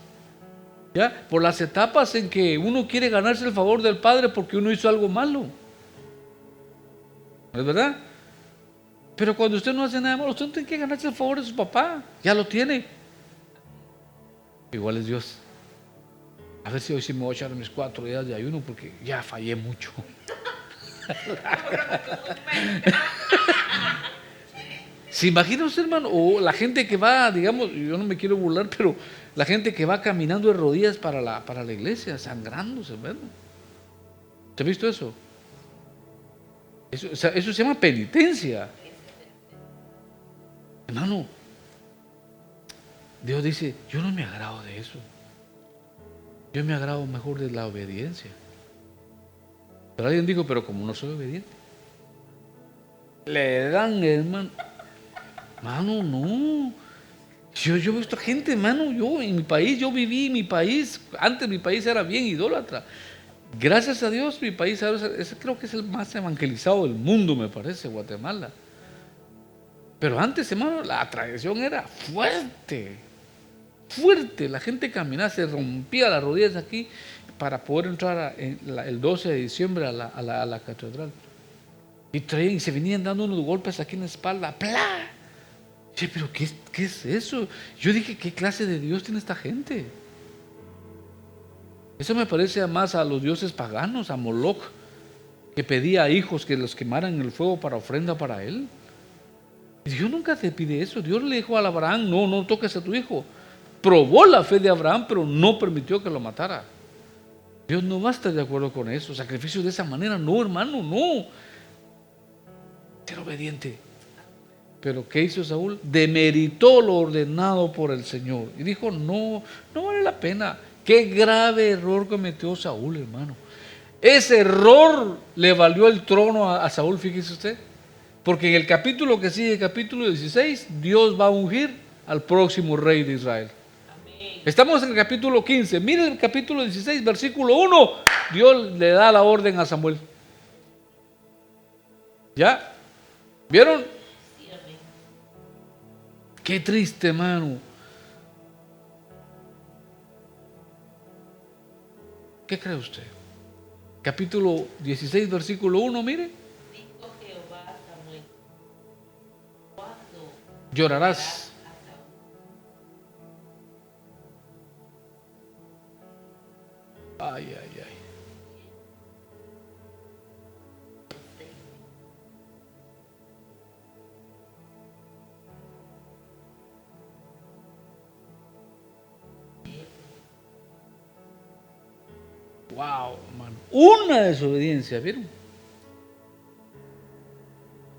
¿Ya? Por las etapas en que uno quiere ganarse el favor del Padre porque uno hizo algo malo. ¿No es verdad? Pero cuando usted no hace nada malo, usted no tiene que ganarse el favor de su papá. Ya lo tiene. Igual es Dios. A ver si hoy sí me voy a echar mis 4 días de ayuno porque ya fallé mucho. ¿Se imagina usted, hermano? O la gente que va, digamos, yo no me quiero burlar, pero la gente que va caminando de rodillas para la iglesia, sangrándose, hermano. ¿Te has visto eso? Eso se llama penitencia. Hermano, Dios dice, yo no me agrado de eso. Yo me agrado mejor de la obediencia. Pero alguien dijo, pero como no soy obediente, le dan, hermano. Mano, no. Yo he visto gente, hermano, yo en mi país, yo viví en mi país, antes mi país era bien idólatra. Gracias a Dios mi país ahora creo que es el más evangelizado del mundo, me parece, Guatemala. Pero antes, hermano, la tradición era fuerte. La gente caminaba, se rompía las rodillas aquí para poder entrar el 12 de diciembre a la catedral. Y traían y se venían dando unos golpes aquí en la espalda. ¡Pla! Che, pero ¿qué es eso? Yo dije, ¿qué clase de Dios tiene esta gente? Eso me parece más a los dioses paganos, a Moloch, que pedía a hijos que los quemaran en el fuego para ofrenda para él. Y Dios nunca te pide eso. Dios le dijo a Abraham, no toques a tu hijo. Probó la fe de Abraham, pero no permitió que lo matara. Dios no va a estar de acuerdo con eso. Sacrificios de esa manera, no, hermano, no. Ser obediente. Pero ¿qué hizo Saúl? Demeritó lo ordenado por el Señor. Y dijo, no vale la pena. Qué grave error cometió Saúl, hermano. Ese error le valió el trono a Saúl, fíjese usted. Porque en el capítulo que sigue, capítulo 16, Dios va a ungir al próximo rey de Israel. Amén. Estamos en el capítulo 15. Miren el capítulo 16, versículo 1. Dios le da la orden a Samuel. ¿Ya? ¿Vieron? Sí, amén. Qué triste, hermano. ¿Qué cree usted? Capítulo 16, versículo 1, mire. Dijo Jehová a Samuel, ¿cuándo Llorarás. a Saúl? Ay. wow, hermano. Una desobediencia, ¿vieron?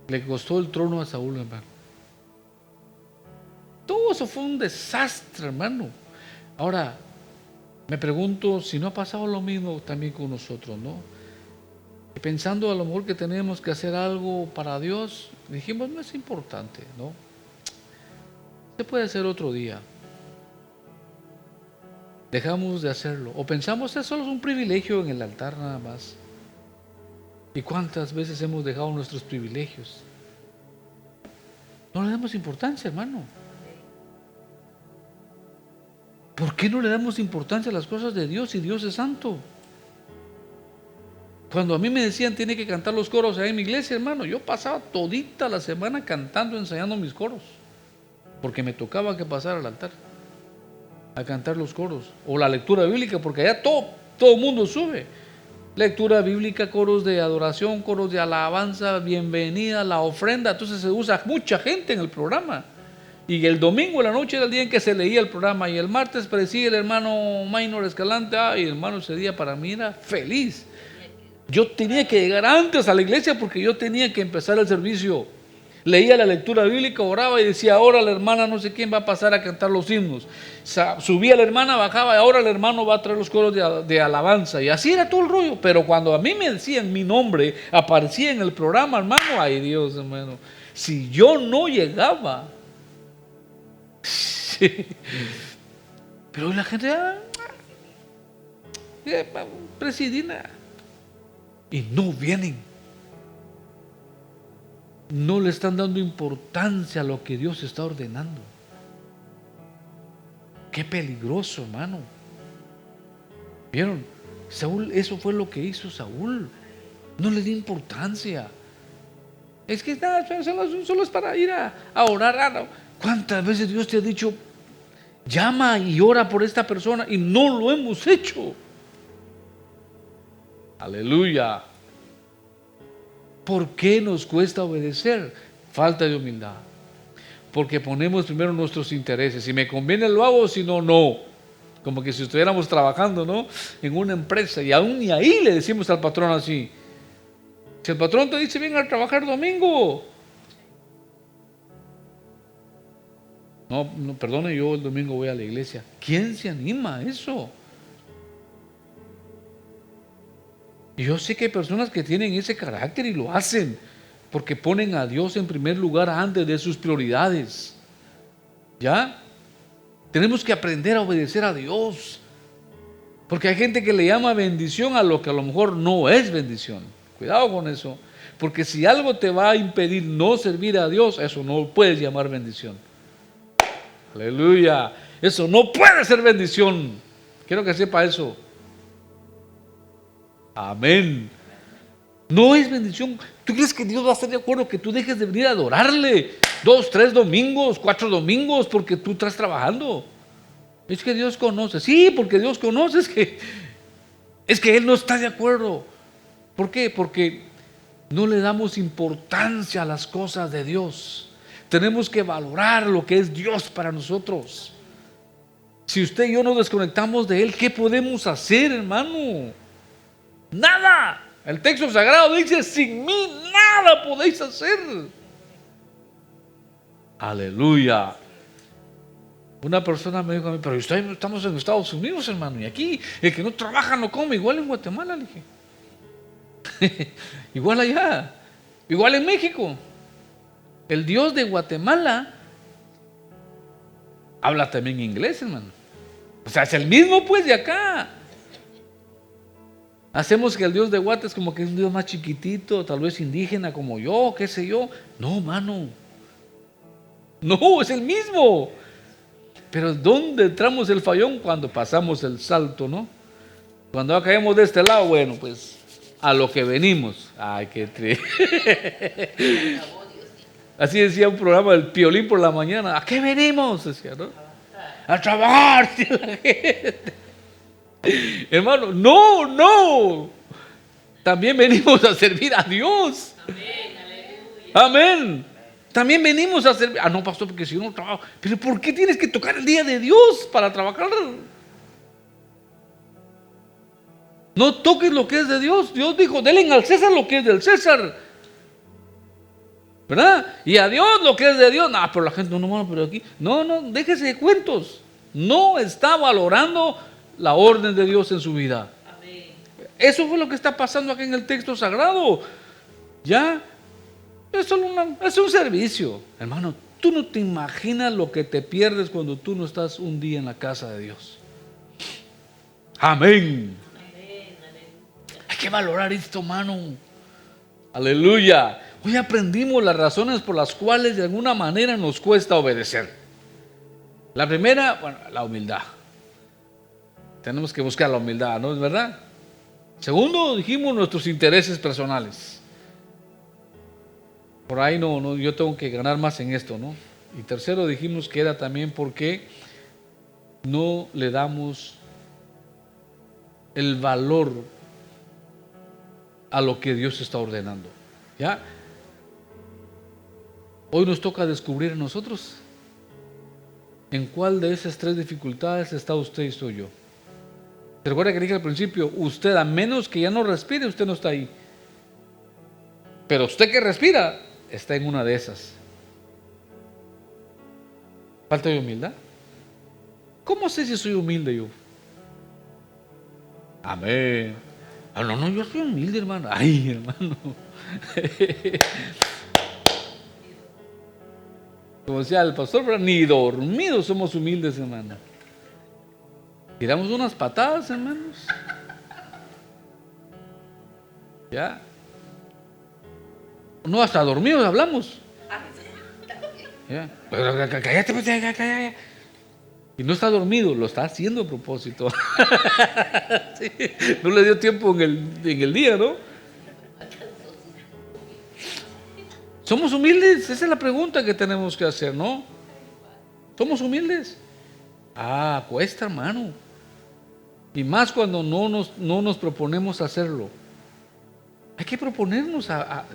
Le costó el trono a Saúl, hermano. Todo eso fue un desastre, hermano. Ahora, me pregunto si no ha pasado lo mismo también con nosotros, ¿no? Y pensando a lo mejor que tenemos que hacer algo para Dios, dijimos, no es importante, ¿no? Se puede hacer otro día. Dejamos de hacerlo. O pensamos que solo es un privilegio en el altar nada más. ¿Y cuántas veces hemos dejado nuestros privilegios? No le damos importancia, hermano. ¿Por qué no le damos importancia a las cosas de Dios si Dios es santo? Cuando a mí me decían tiene que cantar los coros ahí en mi iglesia, hermano, yo pasaba todita la semana cantando, ensayando mis coros, porque me tocaba que pasar al altar a cantar los coros, o la lectura bíblica, porque allá todo mundo sube. Lectura bíblica, coros de adoración, coros de alabanza, bienvenida, la ofrenda. Entonces se usa mucha gente en el programa. Y el domingo en la noche era el día en que se leía el programa. Y el martes parecía el hermano Maynor Escalante. Y hermano, ese día para mí era feliz. Yo tenía que llegar antes a la iglesia porque yo tenía que empezar el servicio. Leía la lectura bíblica, oraba y decía, ahora la hermana no sé quién va a pasar a cantar los himnos. Subía la hermana, bajaba y ahora el hermano va a traer los coros de alabanza. Y así era todo el rollo. Pero cuando a mí me decían mi nombre, aparecía en el programa, hermano, ay Dios, hermano. Si yo no llegaba, pero la gente, presidina, y no vienen. No le están dando importancia a lo que Dios está ordenando. Qué peligroso, hermano. ¿Vieron? Saúl, eso fue lo que hizo Saúl. No le dio importancia. Es que nada, solo es para ir a orar. ¿Cuántas veces Dios te ha dicho, llama y ora por esta persona? Y no lo hemos hecho. Aleluya. ¿Por qué nos cuesta obedecer? Falta de humildad. Porque ponemos primero nuestros intereses. Si me conviene lo hago, si no, no. Como que si estuviéramos trabajando, ¿no?, en una empresa. Y aún ni ahí le decimos al patrón así. Si el patrón te dice, ven a trabajar domingo. No, perdone, yo el domingo voy a la iglesia. ¿Quién se anima a eso? Y yo sé que hay personas que tienen ese carácter y lo hacen porque ponen a Dios en primer lugar antes de sus prioridades. ¿Ya? Tenemos que aprender a obedecer a Dios, porque hay gente que le llama bendición a lo que a lo mejor no es bendición. Cuidado con eso, porque si algo te va a impedir no servir a Dios, eso no puedes llamar bendición. Aleluya. Eso no puede ser bendición. Quiero que sepa eso. Amén. No es bendición. ¿Tú crees que Dios va a estar de acuerdo que tú dejes de venir a adorarle 2, 3 domingos, 4 domingos porque tú estás trabajando? Es que Dios conoce. Sí, porque Dios conoce. Es que Él no está de acuerdo. ¿Por qué? Porque no le damos importancia a las cosas de Dios. Tenemos que valorar lo que es Dios para nosotros. Si usted y yo nos desconectamos de Él, ¿qué podemos hacer, hermano? Nada. El texto sagrado dice, sin mí nada podéis hacer. Aleluya. Una persona me dijo a mí, pero estamos en Estados Unidos, hermano, y aquí el que no trabaja no come. Igual en Guatemala, le dije. Igual allá, igual en México. El Dios de Guatemala habla también inglés, hermano. O sea, es el mismo pues de acá. Hacemos que el Dios de Guate es como que es un Dios más chiquitito, tal vez indígena como yo, qué sé yo. No, mano. No, es el mismo. Pero ¿dónde entramos el fallón? Cuando pasamos el salto, ¿no? Cuando caemos de este lado, bueno, pues a lo que venimos. Ay, qué triste. Así decía un programa del Piolín por la mañana. ¿A qué venimos? Decía, ¿no? A trabajar. La gente. Hermano, no. También venimos a servir a Dios. Amén. También venimos a servir. No, pastor, porque si yo no trabajo. Pero ¿por qué tienes que tocar el día de Dios para trabajar? No toques lo que es de Dios. Dios dijo, denle al César lo que es del César, ¿verdad? Y a Dios lo que es de Dios. No, pero la gente no, pero aquí. No, déjese de cuentos. No está valorando la orden de Dios en su vida. Amén. Eso fue lo que está pasando aquí en el texto sagrado. Ya, es un servicio. Hermano, tú no te imaginas lo que te pierdes cuando tú no estás un día en la casa de Dios. Amén. Hay que valorar esto, hermano. Aleluya. Hoy aprendimos las razones por las cuales de alguna manera nos cuesta obedecer. La primera, bueno, la humildad. Tenemos que buscar la humildad, ¿no es verdad? Segundo, dijimos nuestros intereses personales. Por ahí no, yo tengo que ganar más en esto, ¿no? Y tercero, dijimos que era también porque no le damos el valor a lo que Dios está ordenando. ¿Ya? Hoy nos toca descubrir en nosotros en cuál de esas tres dificultades está usted y soy yo. ¿Se recuerda que dije al principio? Usted, a menos que ya no respire, usted no está ahí. Pero usted que respira, está en una de esas. ¿Falta de humildad? ¿Cómo sé si soy humilde yo? Amén. Ah, no, yo soy humilde, hermano. Ay, hermano. Como decía el pastor, pero ni dormidos somos humildes, hermano. Tiramos unas patadas, hermanos. Ya. No, hasta dormidos hablamos. Ya. Pero cállate, pues, cállate. Y no está dormido, lo está haciendo a propósito. Sí, no le dio tiempo en el día, ¿no? ¿Somos humildes? Esa es la pregunta que tenemos que hacer, ¿no? ¿Somos humildes? Ah, cuesta, hermano. Y más cuando no nos proponemos hacerlo. Hay que proponernos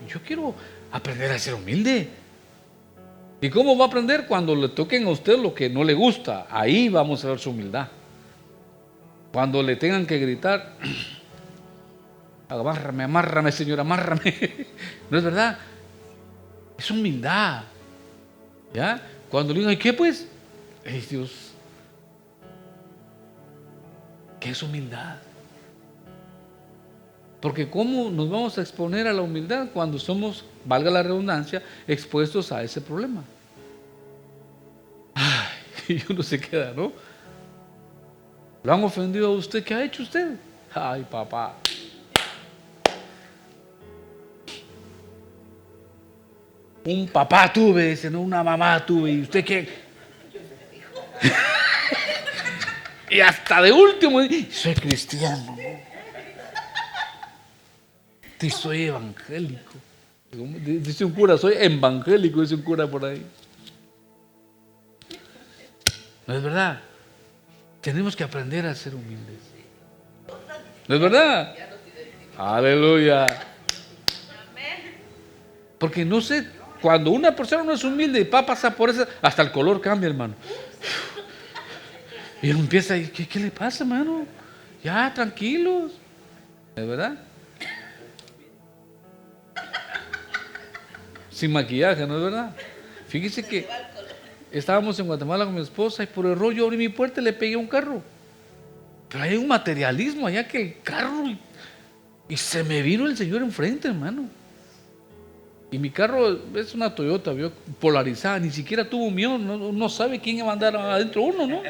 yo quiero aprender a ser humilde. ¿Y cómo va a aprender? Cuando le toquen a usted lo que no le gusta. Ahí vamos a ver su humildad. Cuando le tengan que gritar, amárrame, Señor, amárrame. ¿No es verdad? Es humildad. ¿Ya? Cuando le digan, ¿qué pues? ¡Ay, Dios! ¿Qué es humildad? Porque ¿cómo nos vamos a exponer a la humildad cuando somos, valga la redundancia, expuestos a ese problema? Ay, y uno se queda, ¿no? ¿Lo han ofendido a usted? ¿Qué ha hecho usted? Ay, papá. Un papá tuve, dice, no, una mamá tuve. ¿Y usted qué? Y hasta de último, soy cristiano, ¿no? Y soy evangélico. Dice un cura, soy evangélico, dice un cura por ahí. ¿No es verdad? Tenemos que aprender a ser humildes. ¿No es verdad? Aleluya. Porque no sé, cuando una persona no es humilde y va a pasar por eso, hasta el color cambia, hermano. Y uno empieza, ¿qué le pasa, hermano? Ya, tranquilos. ¿Es verdad? Sin maquillaje, ¿no es verdad? Fíjese que estábamos en Guatemala con mi esposa y por error yo abrí mi puerta y le pegué a un carro. Pero hay un materialismo allá que el carro y se me vino el Señor enfrente, hermano. Y mi carro es una Toyota, ¿vio? Polarizada, ni siquiera tuvo miedo, no sabe quién iba a andar adentro uno, ¿no?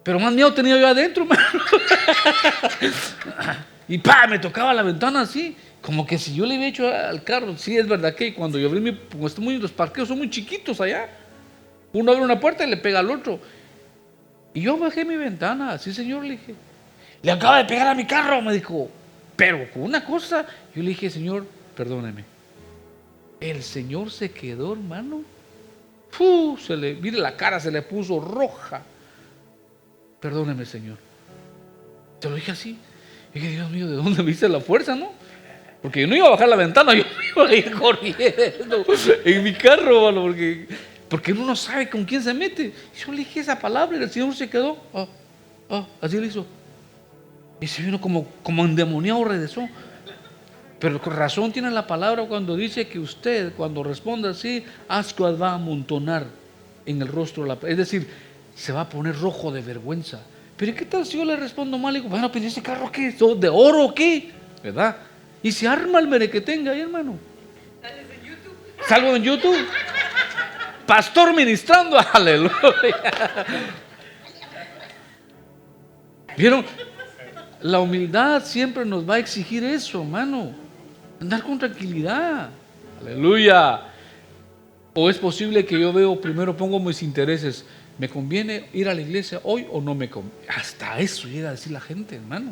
Pero más miedo tenía yo adentro, hermano. Y me tocaba la ventana así. Como que si yo le había hecho al carro. Sí, es verdad que cuando yo abrí los parqueos son muy chiquitos allá. Uno abre una puerta y le pega al otro. Y yo bajé mi ventana. Sí, señor, le dije. Le acaba de pegar a mi carro, me dijo. Pero con una cosa, yo le dije, Señor, perdóneme. El Señor se quedó, hermano. Mire la cara, se le puso roja. Perdóneme, Señor. Te lo dije así. Y dije, Dios mío, ¿de dónde me hice la fuerza, no? Porque yo no iba a bajar la ventana, yo iba a ir corriendo en mi carro, mano, porque uno no sabe con quién se mete. Yo le dije esa palabra y el Señor se quedó. Así le hizo. Y se vino como endemoniado, regresó. Pero con razón tiene la palabra cuando dice que usted, cuando responda así, ascuas va a amontonar en el rostro. Es decir, se va a poner rojo de vergüenza. Pero ¿y qué tal si yo le respondo mal? Y digo, bueno, pues ese carro ¿qué? ¿De oro o qué? ¿Verdad? Y se arma el merequetenga ahí, hermano. Salgo en YouTube. Pastor ministrando, aleluya. ¿Vieron? La humildad siempre nos va a exigir eso, hermano. Andar con tranquilidad. Aleluya. O es posible que yo veo, primero pongo mis intereses. ¿Me conviene ir a la iglesia hoy o no me conviene? Hasta eso llega a decir la gente, hermano.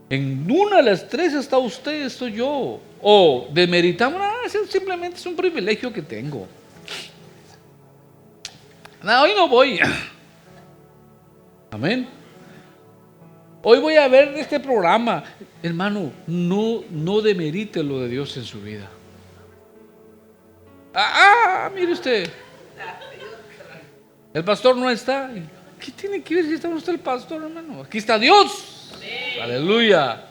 En una de las tres está usted, estoy yo. O demeritamos, simplemente es un privilegio que tengo. No, hoy no voy. Amén. Hoy voy a ver este programa. Hermano, no demerite lo de Dios en su vida. Mire usted. El pastor no está. ¿Qué tiene que ver si está usted el pastor, hermano? Aquí está Dios. Sí. Aleluya.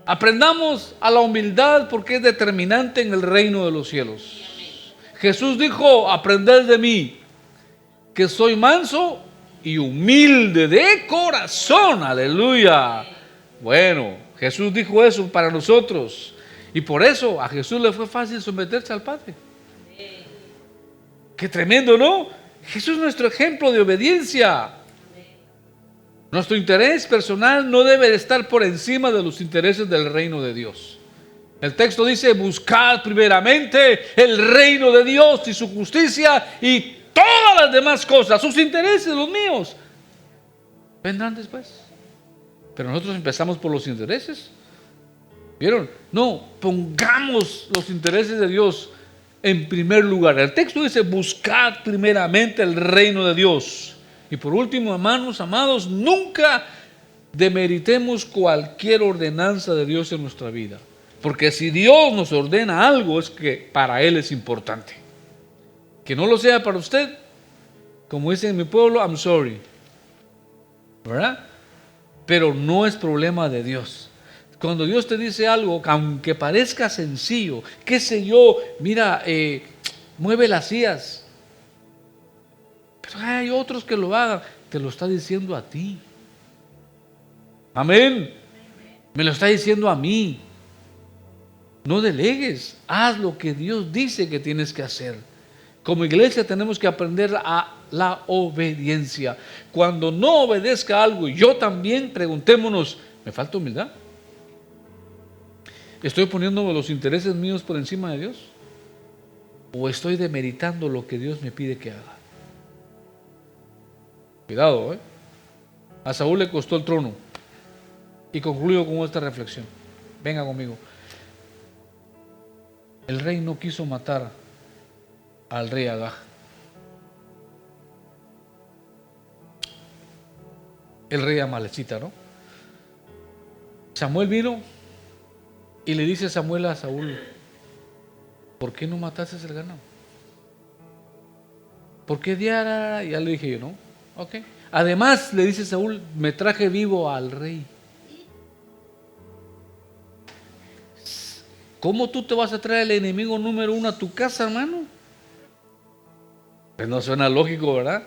Aprendamos a la humildad porque es determinante en el reino de los cielos. Jesús dijo, aprended de mí, que soy manso y humilde de corazón. Aleluya. Bueno, Jesús dijo eso para nosotros. Y por eso a Jesús le fue fácil someterse al Padre. Qué tremendo, ¿no? Jesús es nuestro ejemplo de obediencia. Nuestro interés personal no debe de estar por encima de los intereses del reino de Dios. El texto dice, buscad primeramente el reino de Dios y su justicia y todas las demás cosas, sus intereses, los míos, vendrán después. Pero nosotros empezamos por los intereses. ¿Vieron? No, pongamos los intereses de Dios en primer lugar. El texto dice, buscad primeramente el reino de Dios. Y por último, hermanos, amados, nunca demeritemos cualquier ordenanza de Dios en nuestra vida. Porque si Dios nos ordena algo, es que para Él es importante. Que no lo sea para usted, como dice en mi pueblo, I'm sorry. ¿Verdad? Pero no es problema de Dios. Cuando Dios te dice algo, aunque parezca sencillo, qué sé yo, mira, mueve las sillas. Pero hay otros que lo hagan. Te lo está diciendo a ti. Amén. Me lo está diciendo a mí. No delegues. Haz lo que Dios dice que tienes que hacer. Como iglesia tenemos que aprender a la obediencia. Cuando no obedezca algo, yo también, preguntémonos, ¿me falta humildad? ¿Estoy poniendo los intereses míos por encima de Dios? ¿O estoy demeritando lo que Dios me pide que haga? Cuidado, A Saúl le costó el trono. Y concluyo con esta reflexión. Venga conmigo. El rey no quiso matar al rey Agag. El rey amalecita, ¿no? Samuel vino y le dice Samuel a Saúl, ¿por qué no mataste el ganado? ¿Por qué diara? Ya le dije yo, ¿no? Ok. Además, le dice Saúl, me traje vivo al rey. ¿Cómo tú te vas a traer el enemigo número uno a tu casa, hermano? Pues no suena lógico, ¿verdad?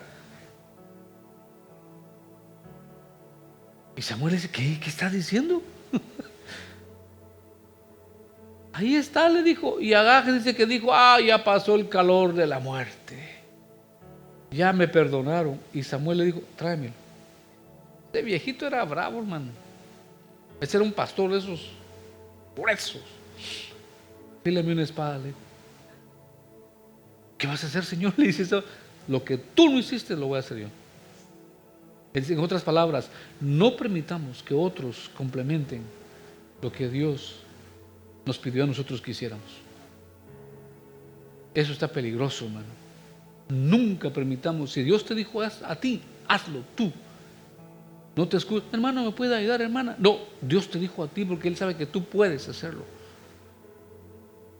Y Samuel dice, ¿qué estás diciendo? Ahí está, le dijo. Y Agag dice que dijo, ya pasó el calor de la muerte. Ya me perdonaron. Y Samuel le dijo, tráemelo. Este viejito era bravo, hermano. Ese era un pastor de esos gruesos. Fíleme una espada, le dijo. ¿Qué vas a hacer, Señor? Le dice eso. Lo que tú no hiciste, lo voy a hacer yo. En otras palabras, no permitamos que otros complementen lo que Dios nos pidió a nosotros que hiciéramos. Eso está peligroso, hermano. Nunca permitamos, si Dios te dijo a ti, hazlo tú. No te escuches, hermano, ¿me puede ayudar, hermana? No, Dios te dijo a ti porque Él sabe que tú puedes hacerlo.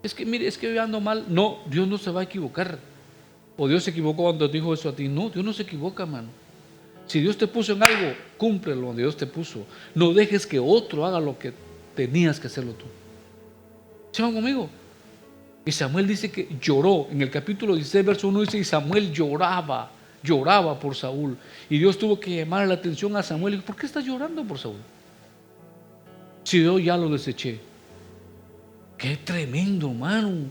Es que, mire, es que yo ando mal. No, Dios no se va a equivocar. O Dios se equivocó cuando te dijo eso a ti. No, Dios no se equivoca, hermano. Si Dios te puso en algo, cúmplelo donde Dios te puso. No dejes que otro haga lo que tenías que hacerlo tú. ¿Sí van conmigo? Y Samuel dice que lloró. En el capítulo 16, verso 1 dice, y Samuel lloraba por Saúl. Y Dios tuvo que llamar la atención a Samuel. Y dijo, ¿por qué estás llorando por Saúl? Si yo ya lo deseché. Qué tremendo, hermano.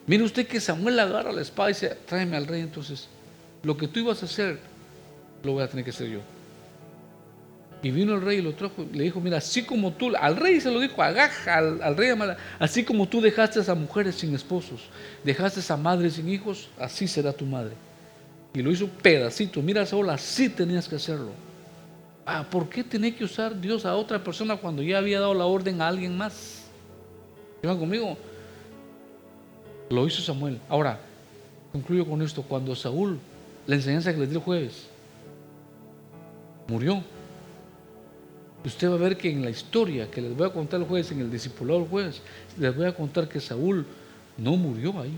Mire usted que Samuel agarra la espada y dice, tráeme al rey. Entonces, lo que tú ibas a hacer, lo voy a tener que hacer yo. Y vino el rey y lo trajo, le dijo, mira, así como tú, al rey se lo dijo, agaja al rey, así como tú dejaste a mujeres sin esposos, dejaste a madres sin hijos, así será tu madre. Y lo hizo pedacito. Mira, Saúl, así tenías que hacerlo. ¿Por qué tenía que usar Dios a otra persona cuando ya había dado la orden a alguien más? ¿Llevan conmigo? Lo hizo Samuel. Ahora, concluyo con esto. Cuando Saúl, la enseñanza que les di el jueves, murió, usted va a ver que en la historia que les voy a contar el jueves, en el discipulado del jueves, les voy a contar que Saúl no murió ahí.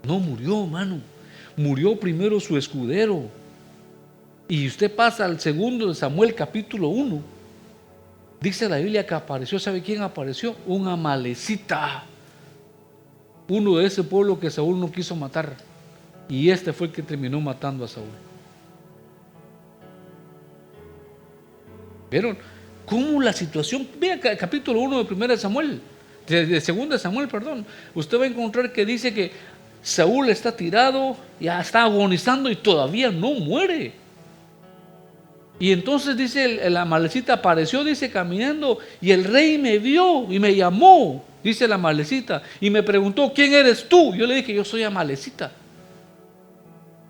No murió, hermano. Murió primero su escudero. Y usted pasa al segundo de Samuel, capítulo 1. Dice la Biblia que apareció, ¿sabe quién apareció? Un amalecita. Uno de ese pueblo que Saúl no quiso matar. Y este fue el que terminó matando a Saúl. ¿Vieron? ¿Cómo la situación? Vea capítulo 1 de 1 de Samuel, de 2 de Samuel, perdón. Usted va a encontrar que dice que Saúl está tirado, ya está agonizando y todavía no muere. Y entonces dice el amalecita apareció, dice, caminando, y el rey me vio y me llamó, dice el amalecita, y me preguntó, ¿quién eres tú? Yo le dije, yo soy amalecita.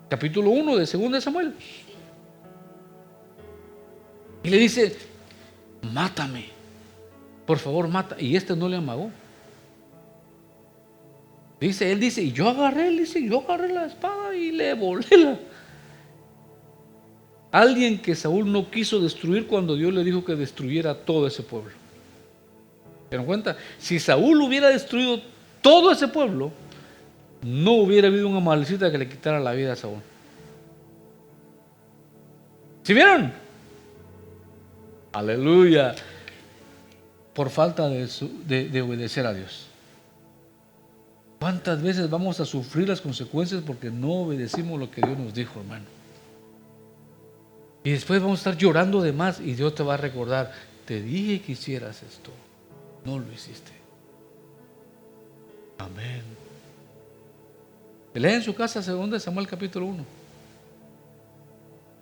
Capítulo 1 de 2 de Samuel. Y le dice, mátame, por favor, mata. Y este no le amagó. Él dice, y yo agarré la espada y le volé Alguien que Saúl no quiso destruir cuando Dios le dijo que destruyera todo ese pueblo. ¿Se dan cuenta? Si Saúl hubiera destruido todo ese pueblo, no hubiera habido una amalecita que le quitara la vida a Saúl. ¿Sí vieron? Aleluya. Por falta de obedecer a Dios. ¿Cuántas veces vamos a sufrir las consecuencias porque no obedecimos lo que Dios nos dijo, hermano? Y después vamos a estar llorando de más y Dios te va a recordar, te dije que hicieras esto, no lo hiciste. Amén. Lee en su casa 2 de Samuel capítulo 1.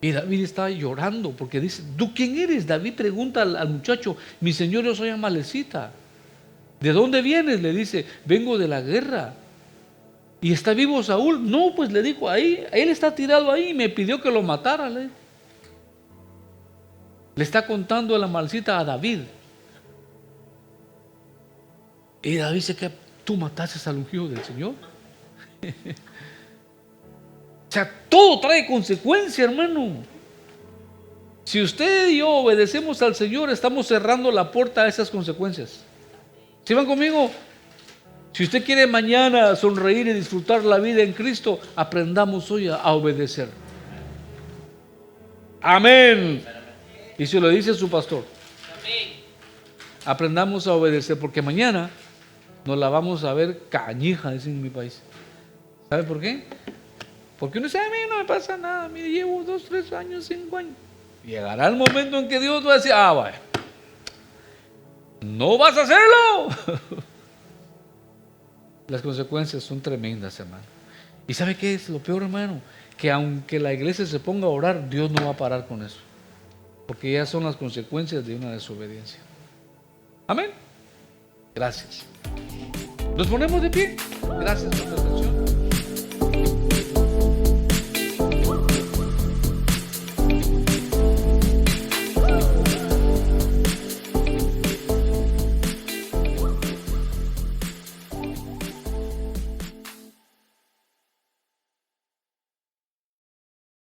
Y David está llorando porque dice, ¿tú quién eres? David pregunta al muchacho, mi señor, yo soy amalecita. ¿De dónde vienes? Le dice, vengo de la guerra. ¿Y está vivo Saúl? No, pues le dijo, ahí, él está tirado ahí y me pidió que lo matara. Le está contando la amalecita a David. Y David dice que tú mataste al ungido del Señor. O sea, todo trae consecuencia, hermano. Si usted y yo obedecemos al Señor, estamos cerrando la puerta a esas consecuencias. ¿Sí van conmigo? Si usted quiere mañana sonreír y disfrutar la vida en Cristo, aprendamos hoy a obedecer. Amén. Y se lo dice su pastor. Aprendamos a obedecer, porque mañana nos la vamos a ver cañija, dicen en mi país. ¿Sabe por qué? Porque uno dice, a mí no me pasa nada, mire, llevo 2, 3 años, 5 años. Llegará el momento en que Dios va a decir, vaya, no vas a hacerlo. Las consecuencias son tremendas, hermano. ¿Y sabe qué es lo peor, hermano? Que aunque la iglesia se ponga a orar, Dios no va a parar con eso. Porque ya son las consecuencias de una desobediencia. Amén. Gracias. Nos ponemos de pie. Gracias por su atención.